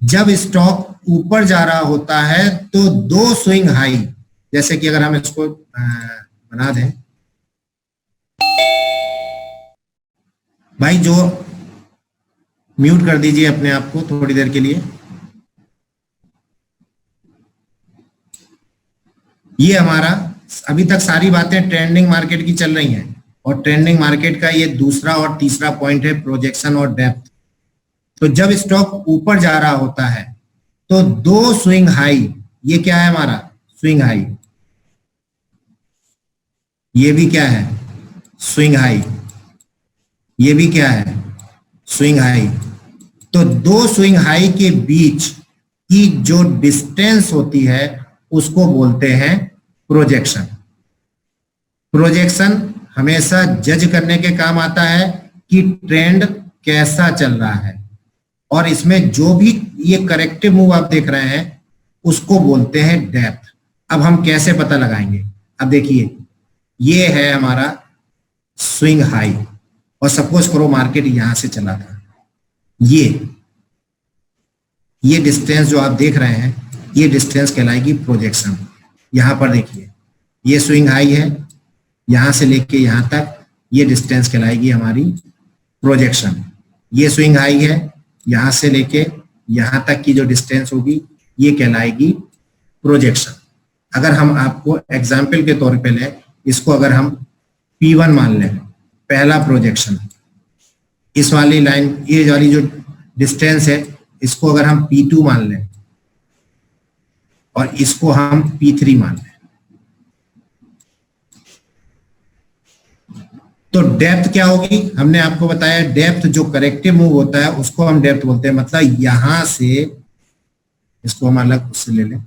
जब स्टॉक ऊपर जा रहा होता है तो दो स्विंग हाई, जैसे कि अगर हम इसको बना दें, भाई जो म्यूट कर दीजिए अपने आप को थोड़ी देर के लिए। ये हमारा अभी तक सारी बातें ट्रेंडिंग मार्केट की चल रही हैं और ट्रेंडिंग मार्केट का ये दूसरा और तीसरा पॉइंट है प्रोजेक्शन और डेप्थ। तो जब स्टॉक ऊपर जा रहा होता है तो दो स्विंग हाई, ये क्या है हमारा स्विंग हाई, ये भी क्या है स्विंग हाई, ये भी क्या है स्विंग हाई। तो दो स्विंग हाई के बीच की जो डिस्टेंस होती है उसको बोलते हैं प्रोजेक्शन। प्रोजेक्शन हमेशा जज करने के काम आता है कि ट्रेंड कैसा चल रहा है, और इसमें जो भी ये करेक्टिव मूव आप देख रहे हैं उसको बोलते हैं डेप्थ। अब हम कैसे पता लगाएंगे, अब देखिए ये है हमारा स्विंग हाई और सपोज करो मार्केट यहां से चला था, ये डिस्टेंस जो आप देख रहे हैं ये डिस्टेंस कहलाएगी प्रोजेक्शन। यहां पर देखिए ये स्विंग हाई है, यहां से लेके यहां तक ये डिस्टेंस कहलाएगी हमारी प्रोजेक्शन। ये स्विंग हाई है, यहां से लेके यहां तक की जो डिस्टेंस होगी ये कहलाएगी प्रोजेक्शन। अगर हम आपको एग्जाम्पल के तौर पे लें, इसको अगर हम P1 मान लें, पहला प्रोजेक्शन, इस वाली लाइन ये वाली जो डिस्टेंस है इसको अगर हम P2 मान लें और इसको हम P3 मान लें, तो डेप्थ क्या होगी। हमने आपको बताया डेप्थ जो करेक्टिव मूव होता है उसको हम डेप्थ बोलते हैं। मतलब यहां से, इसको हम अलग उससे ले लें,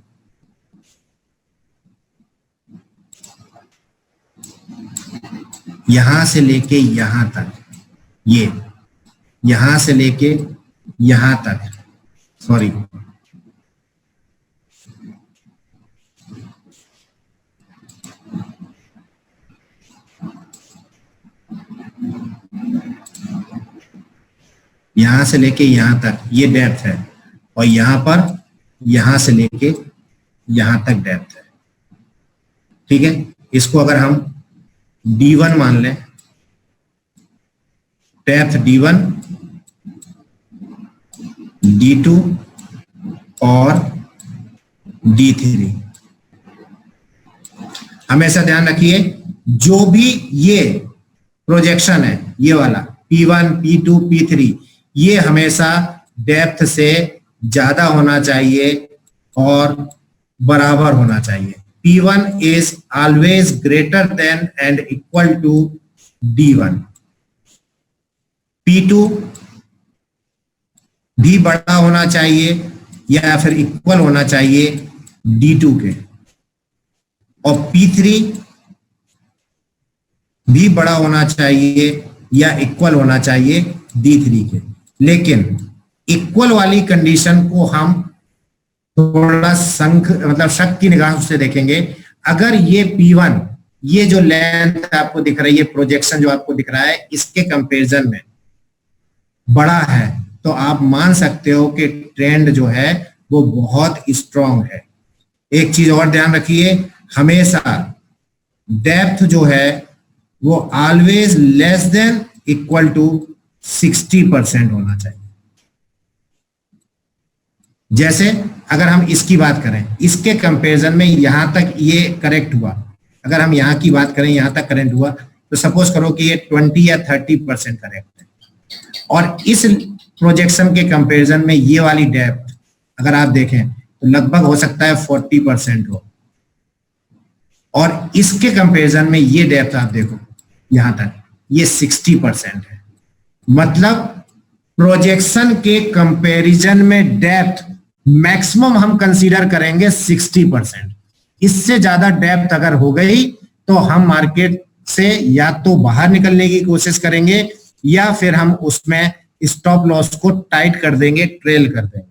यहां से लेके यहां तक, ये यहां से लेके यहां तक, सॉरी यहां से लेके यहां तक ये डेप्थ है, और यहां पर यहां से लेके यहां तक डेप्थ है। ठीक है, इसको अगर हम D1 मान लें, डेप्थ D1, D2 और D3। हमेशा ध्यान रखिए जो भी ये प्रोजेक्शन है, ये वाला P1, P2, P3, ये हमेशा डेप्थ से ज्यादा होना चाहिए और बराबर होना चाहिए। P1 is always greater than and equal to D1। P2 भी बड़ा होना चाहिए या फिर इक्वल होना चाहिए D2 के, और P3 भी बड़ा होना चाहिए या इक्वल होना चाहिए D3 के। लेकिन इक्वल वाली कंडीशन को हम थोड़ा मतलब शक की निगाह से देखेंगे। अगर ये P1, ये जो लेंथ आपको दिख रही है, प्रोजेक्शन जो आपको दिख रहा है, इसके कंपैरिजन में बड़ा है, तो आप मान सकते हो कि ट्रेंड जो है वो बहुत स्ट्रांग है। एक चीज और ध्यान रखिए, हमेशा डेप्थ जो है वो always less than equal to 60% होना चाहिए। जैसे अगर हम इसकी बात करें, इसके कंपैरिजन में यहां तक ये करेक्ट हुआ, अगर हम यहां की बात करें यहां तक करेक्ट हुआ, तो सपोज करो कि ये 20 या 30% करेक्ट है, और इस प्रोजेक्शन के कंपैरिजन में ये वाली डेप्थ अगर आप देखें तो लगभग हो सकता है 40% हो, और इसके कंपैरिजन में ये डेप्थ आप देखो यहां तक ये 60% है। मतलब प्रोजेक्शन के कंपैरिजन में डेप्थ मैक्सिमम हम कंसीडर करेंगे 60%। इससे ज्यादा डेप्थ अगर हो गई तो हम मार्केट से या तो बाहर निकलने की कोशिश करेंगे या फिर हम उसमें स्टॉप लॉस को टाइट कर देंगे, ट्रेल कर देंगे।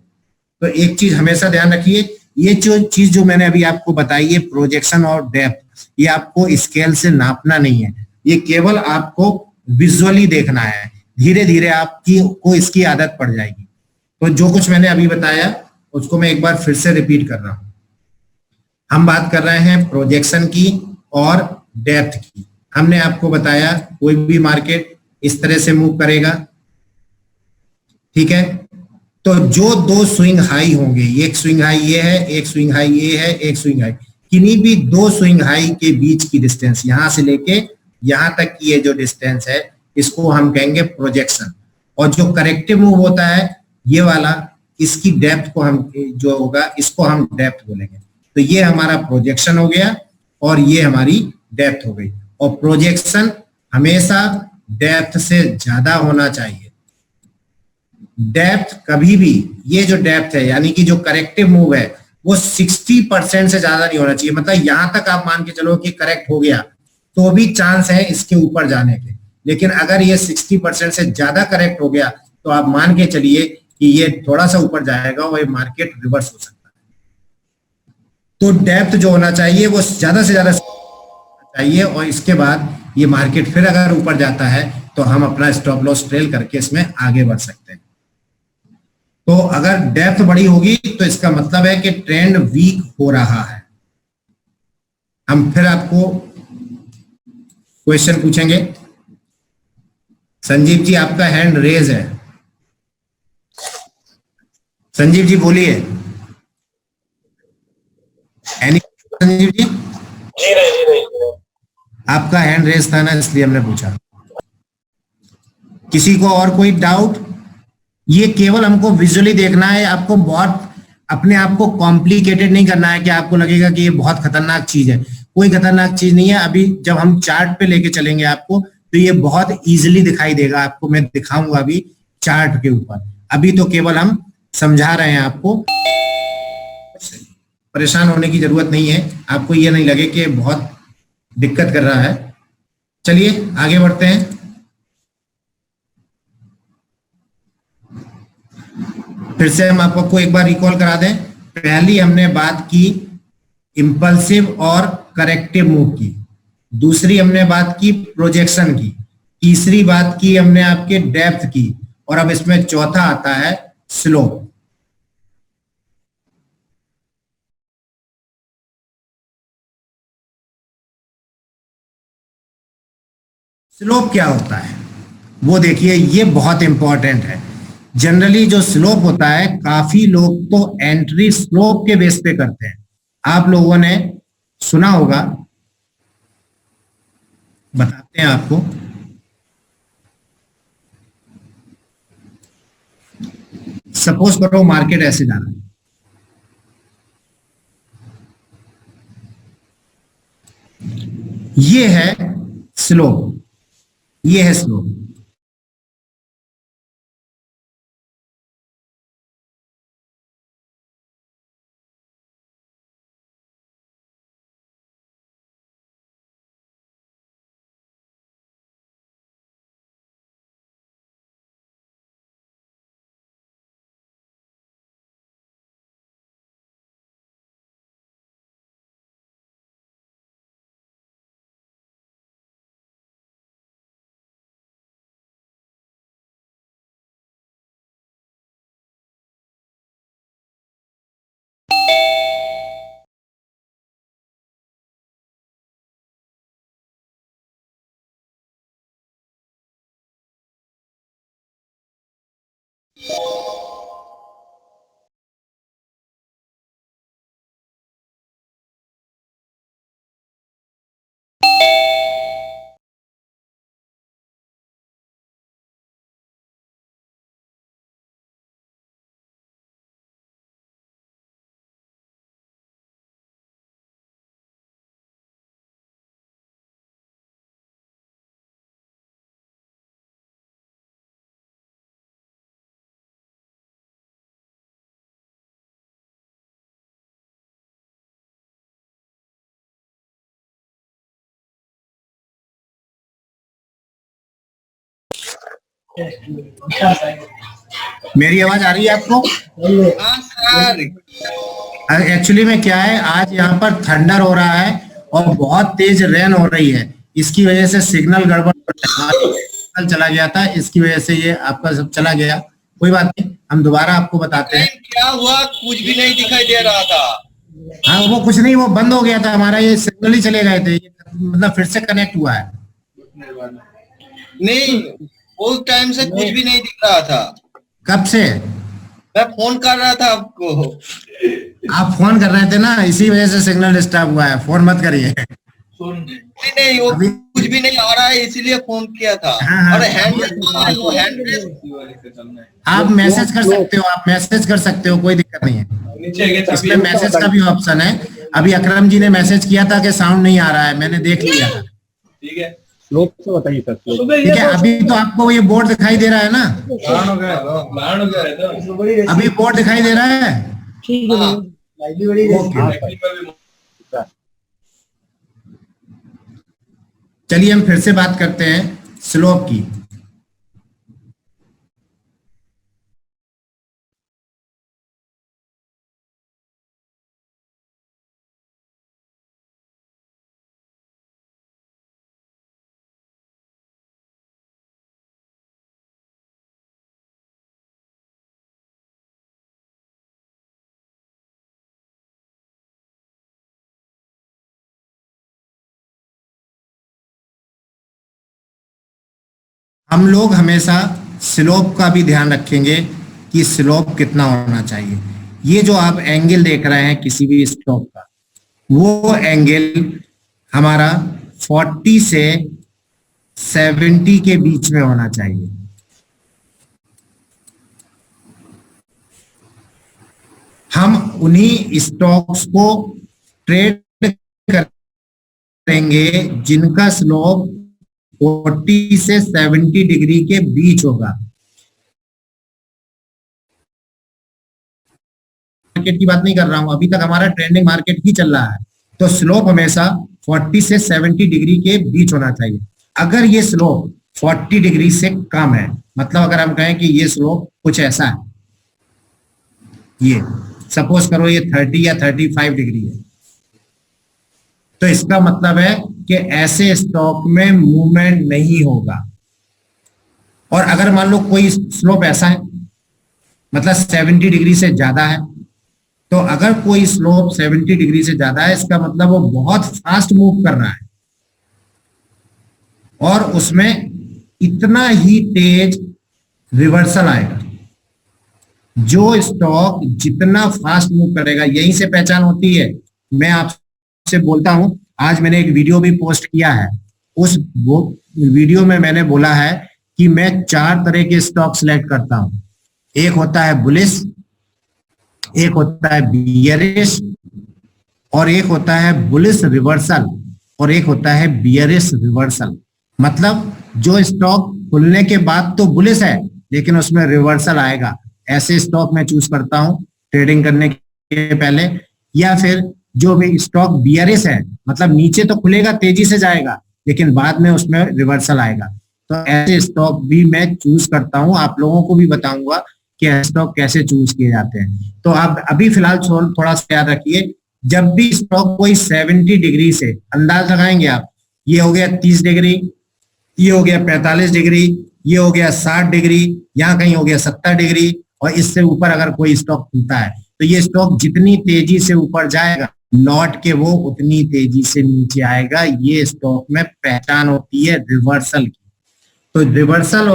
तो एक चीज हमेशा ध्यान रखिए, ये जो चीज जो मैंने अभी आपको बताई है प्रोजेक्शन और डेप्थ, ये आपको स्केल से नापना नहीं है, ये केवल आपको विजुअली देखना है। धीरे धीरे आपकी को इसकी आदत पड़ जाएगी। तो जो कुछ मैंने अभी बताया उसको मैं एक बार फिर से रिपीट कर रहा हूं। हम बात कर रहे हैं प्रोजेक्शन की और डेप्थ की। हमने आपको बताया कोई भी मार्केट इस तरह से मूव करेगा, ठीक है। तो जो दो स्विंग हाई होंगे, एक स्विंग हाई ये है, एक स्विंग हाई ये है, एक स्विंग हाई, किन्हीं भी दो स्विंग हाई के बीच की डिस्टेंस, यहां से लेके यहां तक की ये जो डिस्टेंस है, इसको हम कहेंगे प्रोजेक्शन। और जो करेक्टिव मूव होता है ये वाला, इसकी डेप्थ को हम जो होगा इसको हम डेप्थ बोलेंगे। तो ये हमारा प्रोजेक्शन हो गया और ये हमारी डेप्थ हो गई। और प्रोजेक्शन हमेशा डेप्थ से ज्यादा होना चाहिए। डेप्थ कभी भी, ये जो डेप्थ है यानी कि जो करेक्टिव मूव है वो 60% से ज्यादा नहीं होना चाहिए। मतलब यहां तक आप मान के चलो कि करेक्ट हो गया तो भी चांस है इसके ऊपर जाने के, लेकिन अगर ये 60% से ज्यादा करेक्ट हो गया तो आप मान के चलिए कि ये थोड़ा सा ऊपर जाएगा और ये मार्केट रिवर्स हो सकता है। तो डेप्थ जो होना चाहिए वो ज्यादा से ज्यादा चाहिए और इसके बाद ये मार्केट फिर अगर ऊपर जाता है तो हम अपना स्टॉप लॉस ट्रेल करके इसमें आगे बढ़ सकते हैं। तो अगर डेप्थ बड़ी होगी तो इसका मतलब है कि ट्रेंड वीक हो रहा है। हम फिर आपको क्वेश्चन पूछेंगे। संजीव जी आपका हैंड रेज है, संजीव जी बोलिए। संजीव जी जी नहीं। आपका हैंड रेज था ना, इसलिए हमने पूछा। किसी को और कोई डाउट? ये केवल हमको विजुअली देखना है, आपको बहुत अपने आप को कॉम्प्लिकेटेड नहीं करना है कि आपको लगेगा कि ये बहुत खतरनाक चीज है। कोई खतरनाक चीज नहीं है। अभी जब हम चार्ट पे लेके चलेंगे आपको तो ये बहुत इजीली दिखाई देगा आपको। मैं दिखाऊंगा अभी चार्ट के ऊपर। अभी तो केवल हम समझा रहे हैं आपको, परेशान होने की जरूरत नहीं है। आपको ये नहीं लगे कि बहुत दिक्कत कर रहा है। चलिए आगे बढ़ते हैं। फिर से हम आपको एक बार रिकॉल करा दें। पहली हमने बात की इंपल्सिव और करेक्टिव मूव की, दूसरी हमने बात की प्रोजेक्शन की, तीसरी बात की हमने आपके डेप्थ की, और अब इसमें चौथा आता है स्लोप। स्लोप क्या होता है वो देखिए, ये बहुत इंपॉर्टेंट है। जनरली जो स्लोप होता है, काफी लोग तो एंट्री स्लोप के बेस पे करते हैं। आप लोगों ने सुना होगा, बताते हैं आपको। सपोज करो मार्केट ऐसे जा रहा है, ये है स्लोप, ये है स्लोप। मेरी आवाज आ रही है आपको? हाँ सर। एक्चुअली में क्या है, आज यहाँ पर थंडर हो रहा है और बहुत तेज रेन हो रही है। इसकी वजह से सिग्नल गड़बड़ चला गया था, इसकी वजह से ये आपका सब चला गया। कोई बात नहीं, हम दोबारा आपको बताते हैं। क्या हुआ, कुछ भी नहीं दिखाई दे रहा था। हाँ वो कुछ नहीं, वो बंद हो गया था हमारा, ये सिग्नल ही चले गए थे, मतलब फिर से कनेक्ट हुआ है। नहीं, उस टाइम से कुछ भी नहीं दिख रहा था। कब से? मैं फोन कर रहा था आपको। आप फोन कर रहे थे ना, इसी वजह से सिग्नल डिस्टर्ब हुआ है। फोन मत करिए। नहीं, वो अभी कुछ भी नहीं आ रहा है, इसीलिए फोन किया था। हाँ, और हैंड रेस आप मैसेज कर सकते हो, आप मैसेज कर सकते हो, कोई दिक्कत नहीं है। इसमें मैसेज का भी ऑप्शन है। अभी अकरम जी ने मैसेज किया था कि साउंड नहीं आ रहा है, मैंने देख लिया था। ठीक है, श्लोक से बताइए सर, श्लोक। ठीक है, अभी तो आपको ये बोर्ड दिखाई दे रहा है ना? अभी बोर्ड दिखाई दे रहा है? ठीक है, ओके, चलिए हम फिर से बात करते हैं स्लोप की। हम लोग हमेशा स्लोप का भी ध्यान रखेंगे कि स्लोप कितना होना चाहिए। ये जो आप एंगल देख रहे हैं किसी भी स्टॉक का, वो एंगल हमारा 40 से 70 के बीच में होना चाहिए। हम उन्हीं स्टॉक्स को ट्रेड करेंगे जिनका स्लोप 40 से 70 डिग्री के बीच होगा। मार्केट की बात नहीं कर रहा हूं, अभी तक हमारा ट्रेंडिंग मार्केट ही चल रहा है, तो स्लोप हमेशा 40 से 70 डिग्री के बीच होना चाहिए। अगर ये स्लोप 40 डिग्री से कम है, मतलब अगर हम कहें कि ये स्लोप कुछ ऐसा है, ये सपोज करो ये 30 या 35 डिग्री है, तो इसका मतलब है कि ऐसे स्टॉक में मूवमेंट नहीं होगा। और अगर मान लो कोई स्लोप ऐसा है, मतलब 70 डिग्री से ज्यादा है, तो अगर कोई स्लोप 70 डिग्री से ज्यादा है, इसका मतलब वो बहुत फास्ट मूव कर रहा है और उसमें इतना ही तेज रिवर्सल आएगा। जो स्टॉक जितना फास्ट मूव करेगा, यहीं से पहचान होती है। मैं आपसे बोलता हूं, आज मैंने एक वीडियो भी पोस्ट किया है, उस वीडियो में मैंने बोला है कि मैं 4 तरह के स्टॉक सिलेक्ट करता हूं। एक होता है बुलिश, एक होता है बियरिश, और एक होता है बुलिश रिवर्सल, और एक होता है बियरिश रिवर्सल। मतलब जो स्टॉक खुलने के बाद तो बुलिश है लेकिन उसमें रिवर्सल आएगा, ऐसे स्टॉक मैं चूज करता हूं ट्रेडिंग करने के पहले। या फिर जो भी स्टॉक बियरिश है, मतलब नीचे तो खुलेगा, तेजी से जाएगा, लेकिन बाद में उसमें रिवर्सल आएगा, तो ऐसे स्टॉक भी मैं चूज करता हूं। आप लोगों को भी बताऊंगा कि स्टॉक कैसे चूज किए जाते हैं। तो आप अभी फिलहाल थोड़ा सा याद रखिए, जब भी स्टॉक कोई 70 डिग्री से, अंदाज लगाएंगे आप, ये हो गया 30 डिग्री, ये हो गया 45 डिग्री, ये हो गया 60 डिग्री, यहाँ कहीं हो गया 70 डिग्री, और इससे ऊपर अगर कोई स्टॉक खुलता है तो ये स्टॉक जितनी तेजी से ऊपर जाएगा, लौट के वो उतनी तेजी से नीचे आएगा। ये स्टॉक में पहचान होती है रिवर्सल की। तो रिवर्सल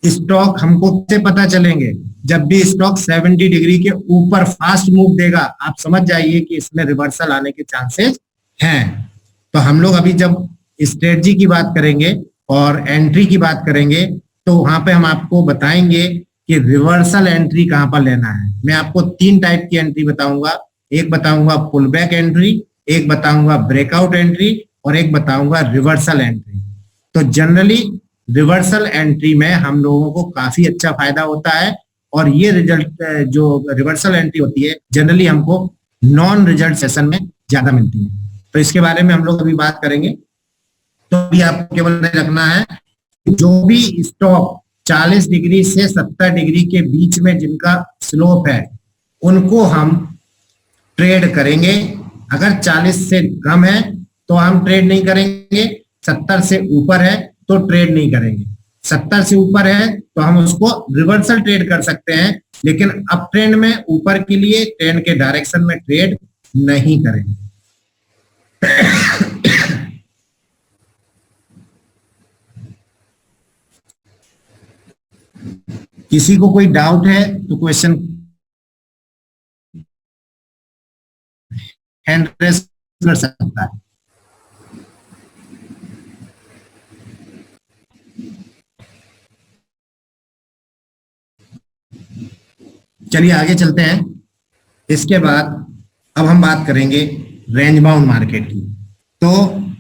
स्टॉक हमको कैसे पता चलेंगे? जब भी स्टॉक 70 डिग्री के ऊपर फास्ट मूव देगा, आप समझ जाइए कि इसमें रिवर्सल आने के चांसेस हैं। तो हम लोग अभी जब स्ट्रेटजी की बात करेंगे और एंट्री की बात करेंगे, तो वहां पे हम आपको बताएंगे कि रिवर्सल एंट्री कहां पर लेना है। मैं आपको 3 टाइप की एंट्री बताऊंगा। एक बताऊंगा पुल बैक एंट्री, एक बताऊंगा ब्रेकआउट एंट्री, और एक बताऊंगा रिवर्सल एंट्री। तो जनरली रिवर्सल एंट्री में हम लोगों को काफी अच्छा फायदा होता है, और ये रिजल्ट जो रिवर्सल एंट्री होती है जनरली हमको नॉन रिजल्ट सेशन में ज्यादा मिलती है। तो इसके बारे में हम लोग अभी बात करेंगे। तो अभी आपको केवल रखना है, जो भी स्टॉक 40 डिग्री से 70 डिग्री के बीच में जिनका स्लोप है, उनको हम ट्रेड करेंगे। अगर 40 से कम है तो हम ट्रेड नहीं करेंगे, 70 से ऊपर है तो ट्रेड नहीं करेंगे। 70 से ऊपर है तो हम उसको रिवर्सल ट्रेड कर सकते हैं, लेकिन अप ट्रेंड में ऊपर के लिए ट्रेंड के डायरेक्शन में ट्रेड नहीं करेंगे। किसी को कोई डाउट है तो क्वेश्चन हैंड रेस कर सकता है। चलिए आगे चलते हैं। इसके बाद अब हम बात करेंगे रेंज बाउंड मार्केट की। तो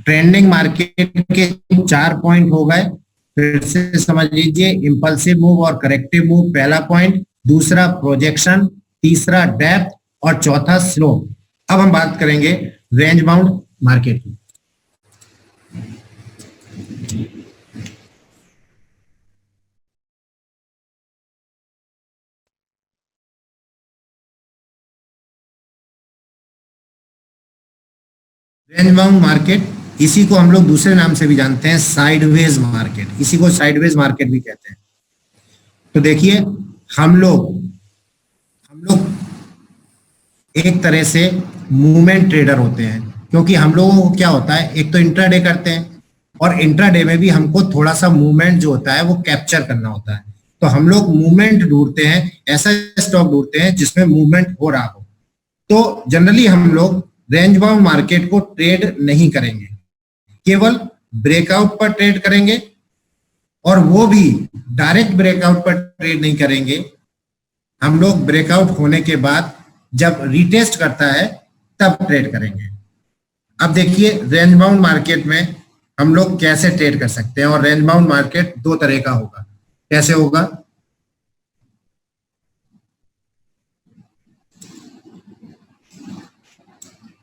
ट्रेंडिंग मार्केट के 4 पॉइंट हो गए, फिर से समझ लीजिए। इंपल्सिव मूव और करेक्टिव मूव पहला पॉइंट, दूसरा प्रोजेक्शन, तीसरा डेप्थ और चौथा स्लो। अब हम बात करेंगे रेंज बाउंड मार्केट की। रेंज बाउंड मार्केट, इसी को हम लोग दूसरे नाम से भी जानते हैं साइडवेज मार्केट, इसी को साइडवेज मार्केट भी कहते हैं। तो देखिए हम लोग एक तरह से मूवमेंट ट्रेडर होते हैं, क्योंकि हम लोगों को क्या होता है, एक तो इंट्राडे करते हैं और इंट्राडे में भी हमको थोड़ा सा मूवमेंट जो होता है वो कैप्चर करना होता है। तो हम लोग मूवमेंट ढूंढते हैं, ऐसा स्टॉक ढूंढते हैं जिसमें मूवमेंट हो रहा हो। तो जनरली हम लोग रेंज बाउंड मार्केट को ट्रेड नहीं करेंगे, केवल ब्रेकआउट पर ट्रेड करेंगे, और वो भी डायरेक्ट ब्रेकआउट पर ट्रेड नहीं करेंगे। हम लोग ब्रेकआउट होने के बाद जब रिटेस्ट करता है तब ट्रेड करेंगे। अब देखिए रेंज बाउंड मार्केट में हम लोग कैसे ट्रेड कर सकते हैं, और रेंज बाउंड मार्केट 2 तरह का होगा। कैसे होगा?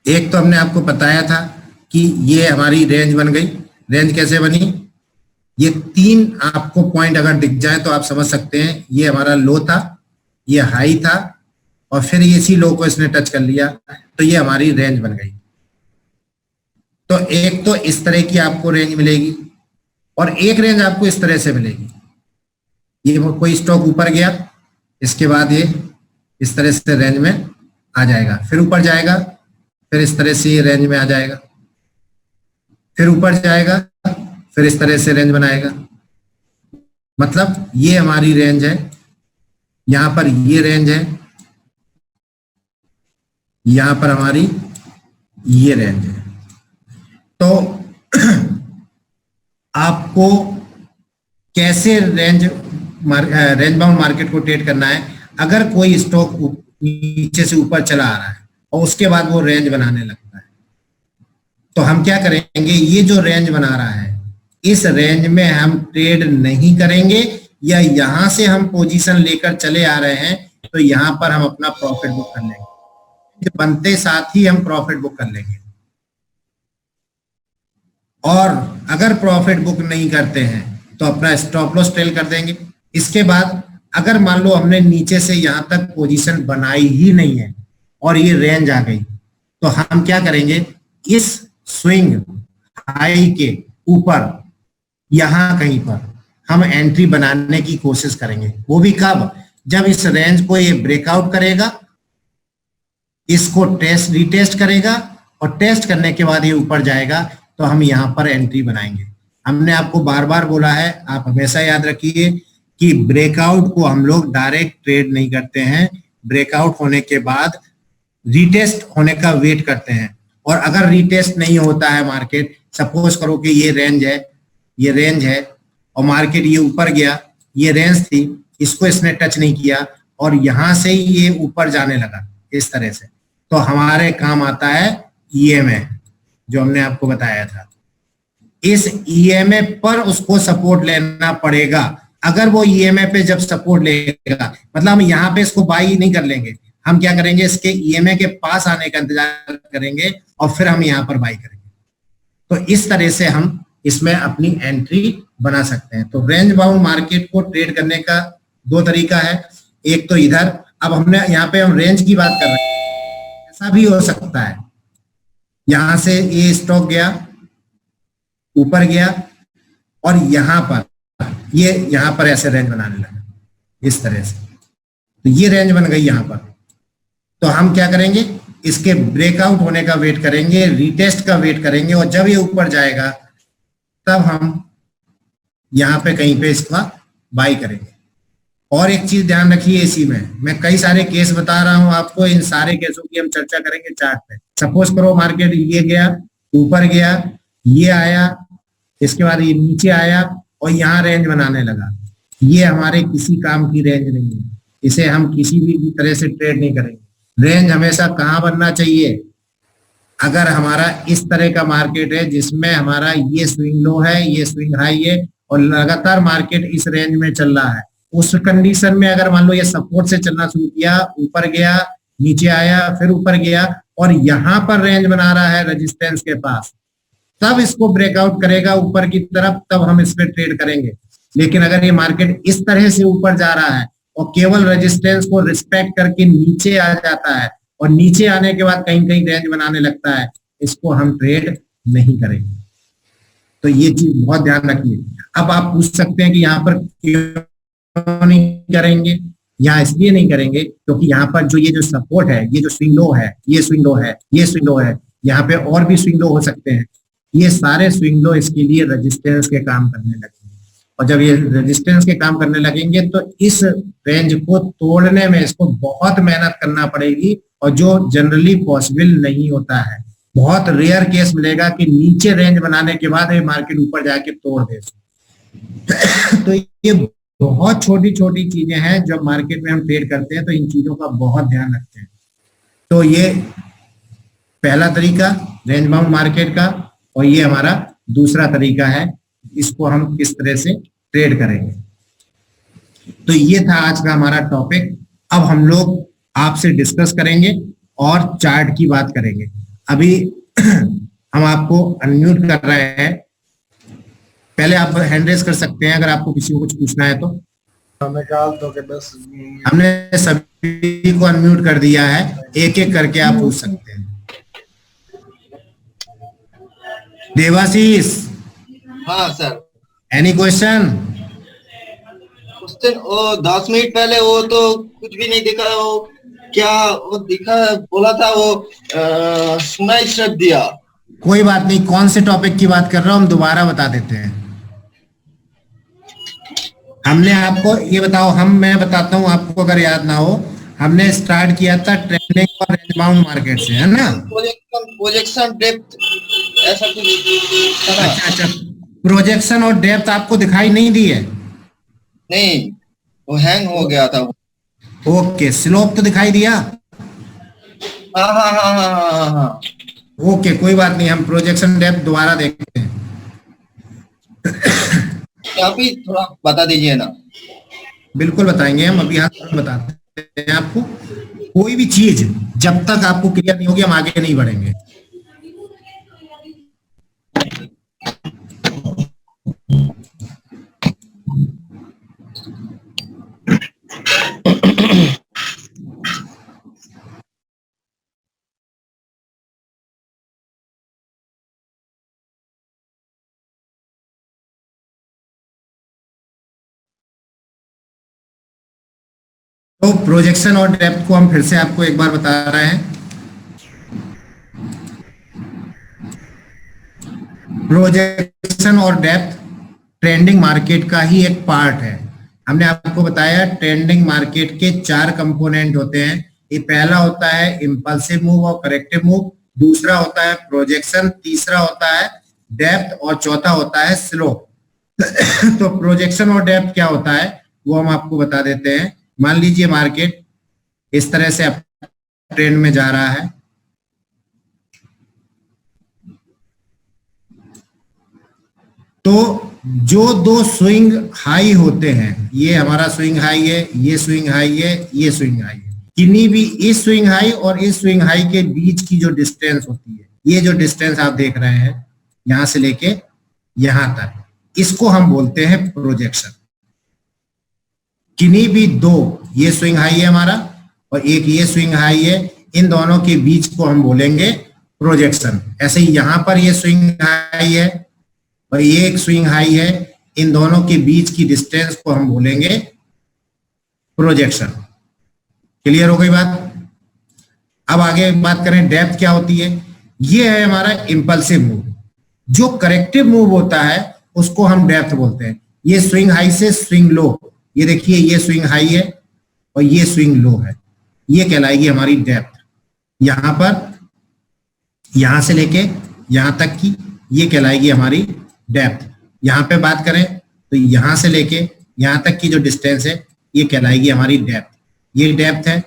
एक तो हमने आपको बताया था कि ये हमारी रेंज बन गई। रेंज कैसे बनी? ये 3 आपको पॉइंट अगर दिख जाए तो आप समझ सकते हैं ये हमारा लो था, ये हाई था, और फिर इसी लो को इसने टच कर लिया, तो ये हमारी रेंज बन गई। तो एक तो इस तरह की आपको रेंज मिलेगी, और एक रेंज आपको इस तरह से मिलेगी। ये कोई स्टॉक ऊपर गया, इसके बाद ये इस तरह से रेंज में आ जाएगा, फिर ऊपर जाएगा, फिर इस तरह से ये रेंज में आ जाएगा, फिर ऊपर जाएगा, फिर इस तरह से रेंज बनाएगा। मतलब ये हमारी रेंज है, यहां पर ये रेंज है, यहां पर हमारी ये रेंज है। तो आपको कैसे रेंज बाउंड मार्केट को ट्रेड करना है? अगर कोई स्टॉक नीचे से ऊपर चला आ रहा है और उसके बाद वो रेंज बनाने लगता है, तो हम क्या करेंगे, ये जो रेंज बना रहा है इस रेंज में हम ट्रेड नहीं करेंगे, या यहां से हम पोजीशन लेकर चले आ रहे हैं तो यहां पर हम अपना प्रॉफिट बुक कर लेंगे। बनते साथ ही हम प्रॉफिट बुक कर लेंगे। और अगर प्रॉफिट बुक नहीं करते हैं तो अपना स्टॉप लॉस टेल कर देंगे। इसके बाद अगर मान लो हमने नीचे से यहां तक पोजीशन बनाई ही नहीं है और ये रेंज आ गई, तो हम क्या करेंगे, इस स्विंग हाई के ऊपर यहां कहीं पर हम एंट्री बनाने की कोशिश करेंगे। वो भी कब? जब इस रेंज को ये ब्रेकआउट करेगा, इसको रिटेस्ट करेगा, और टेस्ट करने के बाद ये ऊपर जाएगा, तो हम यहां पर एंट्री बनाएंगे। हमने आपको बार बार बोला है, आप हमेशा याद रखिए कि ब्रेकआउट को हम लोग डायरेक्ट ट्रेड नहीं करते हैं, ब्रेकआउट होने के बाद रिटेस्ट होने का वेट करते हैं। और अगर रिटेस्ट नहीं होता है मार्केट, सपोज करो कि ये रेंज है, ये रेंज है, और मार्केट ये ऊपर गया, ये रेंज थी, इसको इसने टच नहीं किया और यहां से ही ये ऊपर जाने लगा इस तरह से, तो हमारे काम आता है ईएमए, जो हमने आपको बताया था। इस ईएमए पर उसको सपोर्ट लेना पड़ेगा। अगर वो ईएमए पे जब सपोर्ट लेगा, मतलब हम यहाँ पे इसको बाई नहीं कर लेंगे, हम क्या करेंगे, इसके ईएमए के पास आने का इंतजार करेंगे और फिर हम यहाँ पर बाई करेंगे। तो इस तरह से हम इसमें अपनी एंट्री बना सकते हैं। तो रेंज बाउंड मार्केट को ट्रेड करने का 2 तरीका है। एक तो इधर, अब हमने यहाँ पे हम रेंज की बात कर रहे हैं, ऐसा भी हो सकता है यहां से ये स्टॉक गया, ऊपर गया, और यहां पर ऐसे रेंज बनाने लगा इस तरह से, तो ये रेंज बन गई यहां पर। तो हम क्या करेंगे, इसके ब्रेकआउट होने का वेट करेंगे, रिटेस्ट का वेट करेंगे, और जब ये ऊपर जाएगा तब हम यहां पे कहीं पे इसका बाई करेंगे। और एक चीज ध्यान रखिए, इसी में मैं कई सारे केस बता रहा हूं आपको, इन सारे केसों की हम चर्चा करेंगे चार्ट पे। सपोज करो मार्केट ये गया, ऊपर गया, ये आया, इसके बाद ये नीचे आया और यहाँ रेंज बनाने लगा, ये हमारे किसी काम की रेंज नहीं है, इसे हम किसी भी तरह से ट्रेड नहीं करेंगे। रेंज हमेशा कहाँ बनना चाहिए? अगर हमारा इस तरह का मार्केट है जिसमें हमारा ये स्विंग लो है, ये स्विंग हाई है और लगातार मार्केट इस रेंज में चल रहा है, उस कंडीशन में अगर मान लो ये सपोर्ट से चलना शुरू किया, ऊपर गया, नीचे आया, फिर ऊपर गया और यहाँ पर रेंज बना रहा है रेजिस्टेंस के पास, तब इसको ब्रेकआउट करेगा ऊपर की तरफ, तब हम इस पे ट्रेड करेंगे। लेकिन अगर ये मार्केट इस तरह से ऊपर जा रहा है और केवल रेजिस्टेंस को रिस्पेक्ट करके नीचे आ जाता है और नीचे आने के बाद कहीं कहीं रेंज बनाने लगता है, इसको हम ट्रेड नहीं करेंगे। तो ये चीज बहुत ध्यान रखिए। अब आप पूछ सकते हैं कि यहाँ पर क्यों नहीं करेंगे? यहाँ इसलिए नहीं करेंगे क्योंकि यहाँ पर जो ये जो सपोर्ट है, ये जो स्विंग लो है, ये स्विंग लो है, ये स्विंग लो है, यहाँ पे और भी स्विंग लो हो सकते हैं, ये सारे स्विंग लो इसके लिए रेजिस्टेंस के काम करने लगेंगे और जब ये रेजिस्टेंस के काम करने लगेंगे तो इस रेंज को तोड़ने में इसको बहुत मेहनत करना पड़ेगी और जो जनरली पॉसिबल नहीं होता है। बहुत रेयर केस मिलेगा कि नीचे रेंज बनाने के बाद ये मार्केट ऊपर जाके तोड़ दे। तो ये बहुत छोटी छोटी चीजें हैं जब मार्केट में हम ट्रेड करते हैं, तो इन चीजों का बहुत ध्यान रखते हैं। तो ये पहला तरीका रेंज बाउंड मार्केट का और ये हमारा दूसरा तरीका है, इसको हम किस तरह से ट्रेड करेंगे। तो ये था आज का हमारा टॉपिक। अब हम लोग आपसे डिस्कस करेंगे और चार्ट की बात करेंगे। अभी हम आपको अनम्यूट कर रहे हैं, पहले आप हैंड रेज कर सकते हैं अगर आपको किसी को कुछ पूछना है तो। निकाल दो के बस। हमने सभी को अनम्यूट कर दिया है, एक एक करके आप पूछ सकते हैं। देवाशीष, हाँ सर। Any question? क्वेश्चन वो 10 मिनट पहले वो तो कुछ भी नहीं दिखा, वो क्या वो दिखा बोला था वो सुना स्टेप दिया। कोई बात नहीं, कौन से टॉपिक की बात कर रहा हूं हम दोबारा बता देते हैं। हमने आपको ये बताओ, मैं बताता हूं आपको अगर याद ना हो, हमने स्टार्ट किया था ट्रेंडिंग और रेंज बाउंड मार्केट से, है ना? प्रोजेक्शन डेप्थ ऐसा कुछ। अच्छा, प्रोजेक्शन और डेप्थ आपको दिखाई नहीं दी है? नहीं, वो हैंग हो गया था। ओके, स्लोप तो दिखाई दिया? हाँ हाँ हाँ हाँ हाँ हाँ। ओके, कोई बात नहीं, हम प्रोजेक्शन डेप्थ दोबारा देखते हैं। आप ही थोड़ा बता दीजिए ना। बिल्कुल बताएंगे हम, अभी हाथ बताते हैं आपको। कोई भी चीज जब तक आपको क्लियर नहीं होगी हम आगे नहीं बढ़ेंगे। तो प्रोजेक्शन और डेप्थ को हम फिर से आपको एक बार बता रहे हैं। प्रोजेक्शन और डेप्थ ट्रेंडिंग मार्केट का ही एक पार्ट है। हमने आपको बताया ट्रेंडिंग मार्केट के 4 कंपोनेंट होते हैं। ये पहला होता है इंपल्सिव मूव और करेक्टिव मूव, दूसरा होता है प्रोजेक्शन, तीसरा होता है डेप्थ और चौथा होता है स्लोप। तो प्रोजेक्शन और डेप्थ क्या होता है वो हम आपको बता देते हैं। मान लीजिए मार्केट इस तरह से ट्रेंड में जा रहा है, तो जो 2 स्विंग हाई होते हैं, ये हमारा स्विंग हाई है, ये स्विंग हाई है, ये स्विंग हाई है, किन्हीं भी इस स्विंग हाई और इस स्विंग हाई के बीच की जो डिस्टेंस होती है, ये जो डिस्टेंस आप देख रहे हैं यहां से लेके यहां तक, इसको हम बोलते हैं प्रोजेक्शन। किन्हीं भी 2, ये स्विंग हाई है हमारा और एक ये स्विंग हाई है, इन दोनों के बीच को हम बोलेंगे प्रोजेक्शन। ऐसे ही यहां पर ये स्विंग हाई है और ये एक स्विंग हाई है, इन दोनों के बीच की डिस्टेंस को हम बोलेंगे प्रोजेक्शन। क्लियर हो गई बात? अब आगे बात करें डेप्थ क्या होती है। ये है हमारा इंपल्सिव मूव। जो करेक्टिव मूव होता है उसको हम डेप्थ बोलते हैं। ये स्विंग हाई से स्विंग लो, ये देखिए ये स्विंग हाई है और ये स्विंग लो है, ये कहलाएगी हमारी डेप्थ। यहां पर यहां से लेके यहां तक की ये कहलाएगी हमारी डेप्थ। यहां पे बात करें तो यहां से लेके यहां तक की जो डिस्टेंस है ये कहलाएगी हमारी डेप्थ। ये डेप्थ है,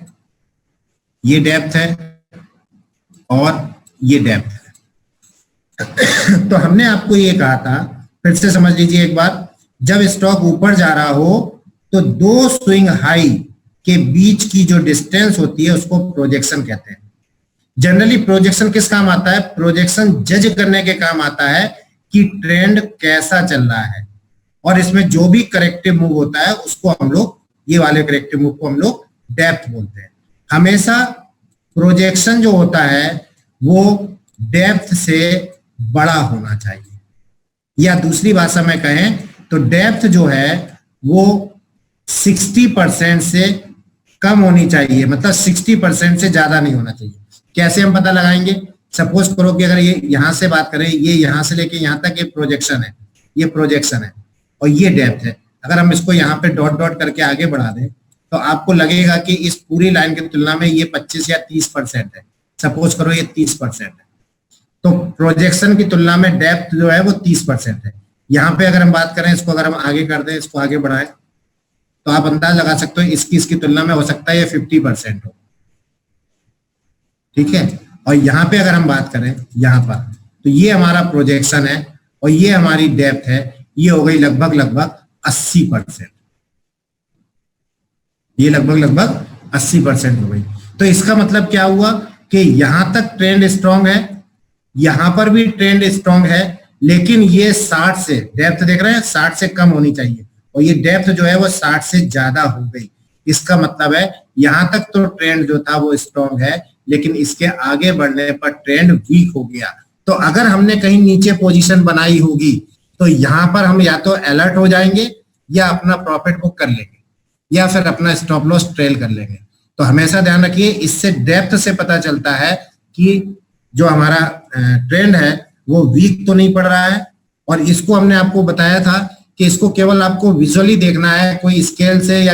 ये डेप्थ है और ये डेप्थ है। तो हमने आपको ये कहा था, फिर से समझ लीजिए एक बार, जब स्टॉक ऊपर जा रहा हो तो दो स्विंग हाई के बीच की जो डिस्टेंस होती है उसको प्रोजेक्शन कहते हैं। जनरली प्रोजेक्शन किस काम आता है? प्रोजेक्शन जज करने के काम आता है कि ट्रेंड कैसा चल रहा है, और इसमें जो भी करेक्टिव मूव होता है उसको हम लोग, ये वाले करेक्टिव मूव को हम लोग डेप्थ बोलते हैं। हमेशा प्रोजेक्शन जो होता है वो डेप्थ से बड़ा होना चाहिए, या दूसरी भाषा में कहें तो डेप्थ जो है वो 60% से कम होनी चाहिए, मतलब 60% से ज्यादा नहीं होना चाहिए। कैसे हम पता लगाएंगे? सपोज करो कि अगर ये यहां से बात करें, ये यहां से लेके यहां तक ये प्रोजेक्शन है, ये प्रोजेक्शन है और ये डेप्थ है। अगर हम इसको यहाँ पे डॉट डॉट करके आगे बढ़ा दें तो आपको लगेगा कि इस पूरी लाइन की तुलना में ये 25 या 30% है। सपोज करो ये 30% है, तो प्रोजेक्शन की तुलना में डेप्थ जो है वो 30% है। यहाँ पे अगर हम बात करें, इसको अगर हम आगे कर दें, इसको आगे बढ़ाएं, तो आप अंदाज लगा सकते हो इसकी तुलना में हो सकता है ये 50% हो, ठीक है। और यहाँ पे अगर हम बात करें यहाँ पर, तो ये हमारा प्रोजेक्शन है और ये हमारी डेप्थ है, ये हो गई लगभग 80%। ये लगभग 80% हो गई। तो इसका मतलब क्या हुआ कि यहां तक ट्रेंड स्ट्रांग है, यहां पर भी ट्रेंड स्ट्रांग है, लेकिन ये 60 से, डेप्थ देख रहे हैं, 60 से कम होनी चाहिए और ये डेप्थ जो है वो 60 से ज्यादा हो गई। इसका मतलब है यहां तक तो ट्रेंड जो था वो स्ट्रांग है, लेकिन इसके आगे बढ़ने पर ट्रेंड वीक हो गया। तो अगर हमने कहीं नीचे पोजीशन बनाई होगी तो यहां पर हम या तो अलर्ट हो जाएंगे या अपना प्रॉफिट बुक कर लेंगे या फिर अपना स्टॉप लॉस ट्रेल कर लेंगे। तो हमेशा ध्यान रखिए, इससे डेप्थ से पता चलता है कि जो हमारा ट्रेंड है वो वीक तो नहीं पड़ रहा है। और इसको हमने आपको बताया था कि इसको केवल आपको विजुअली देखना है, कोई स्केल से या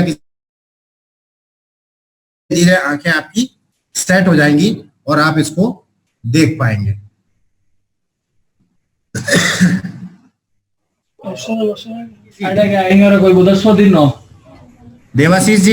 धीरे आंखें आपकी सेट हो जाएंगी और आप इसको देख पाएंगे। कोई 10 दिन देवाशीष जी